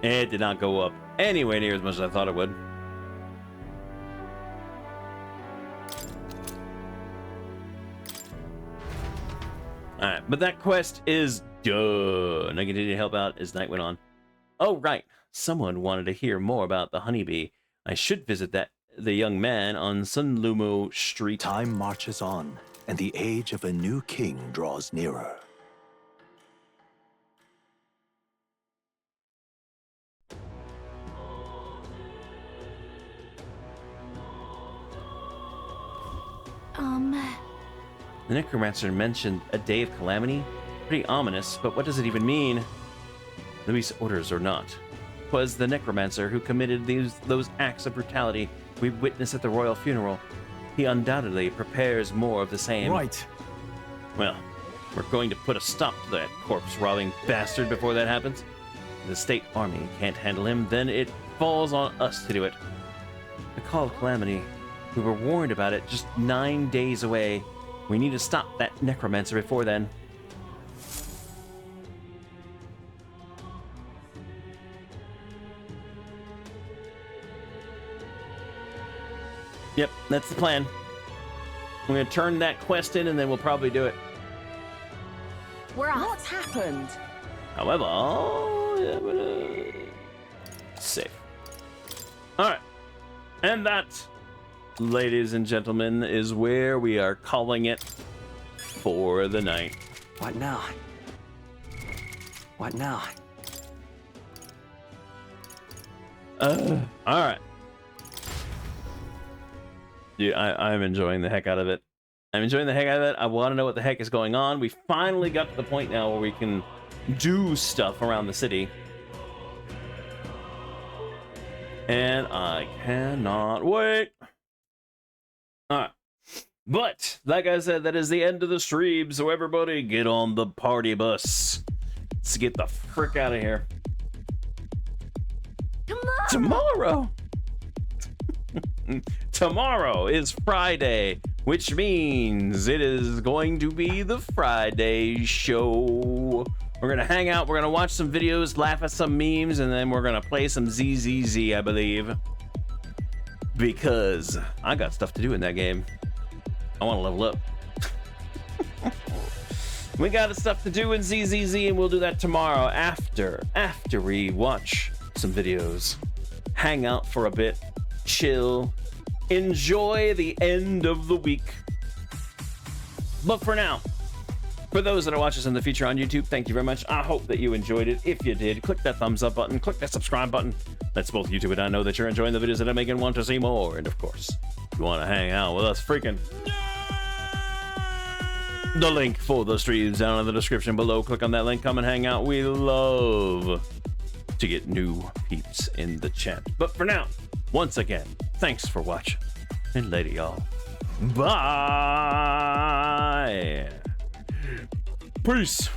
S1: It did not go up anywhere near as much as I thought it would. Alright, but that quest is done. I continued to help out as night went on. Oh, right. Someone wanted to hear more about the honeybee. I should visit the young man on Sunlumo Street.
S9: Time marches on, and the age of a new king draws nearer.
S1: The necromancer mentioned a day of calamity. Pretty ominous, but what does it even mean? Luis' orders or not. 'Twas the necromancer who committed those acts of brutality we witnessed at the royal funeral. He undoubtedly prepares more of the same.
S2: Right.
S1: Well, we're going to put a stop to that corpse-robbing bastard before that happens. If the state army can't handle him, then it falls on us to do it. The call of calamity. We were warned about it just 9 days away. We need to stop that necromancer before then. Yep, that's the plan. We're gonna turn that quest in and then we'll probably do it.
S16: We're off. What's happened?
S1: However, safe. Alright. And that, ladies and gentlemen, is where we are calling it for the night.
S15: What now? What now?
S1: Alright. Dude, I'm enjoying the heck out of it. I'm enjoying the heck out of it. I want to know what the heck is going on. We finally got to the point now where we can do stuff around the city. And I cannot wait. Alright. But, like I said, that is the end of the stream, so everybody get on the party bus. Let's get the frick out of here. Tomorrow! Tomorrow is Friday, which means it is going to be the Friday show. We're gonna hang out, we're gonna watch some videos, laugh at some memes, and then we're gonna play some ZZZ, I believe. Because I got stuff to do in that game. I wanna level up. We got stuff to do in ZZZ, and we'll do that tomorrow after we watch some videos. Hang out for a bit, chill, enjoy the end of the week. But for now, for those that are watching us in the future on YouTube, thank you very much. I hope that you enjoyed it. If you did, click that thumbs up button, click that subscribe button. That's both YouTube and I know that you're enjoying the videos that I make and want to see more. And of course, if you want to hang out with us freaking, the link for the streams down in the description below. Click on that link, come and hang out. We love to get new peeps in the chat. But for now, once again, thanks for watching, and later, y'all. Bye. Peace.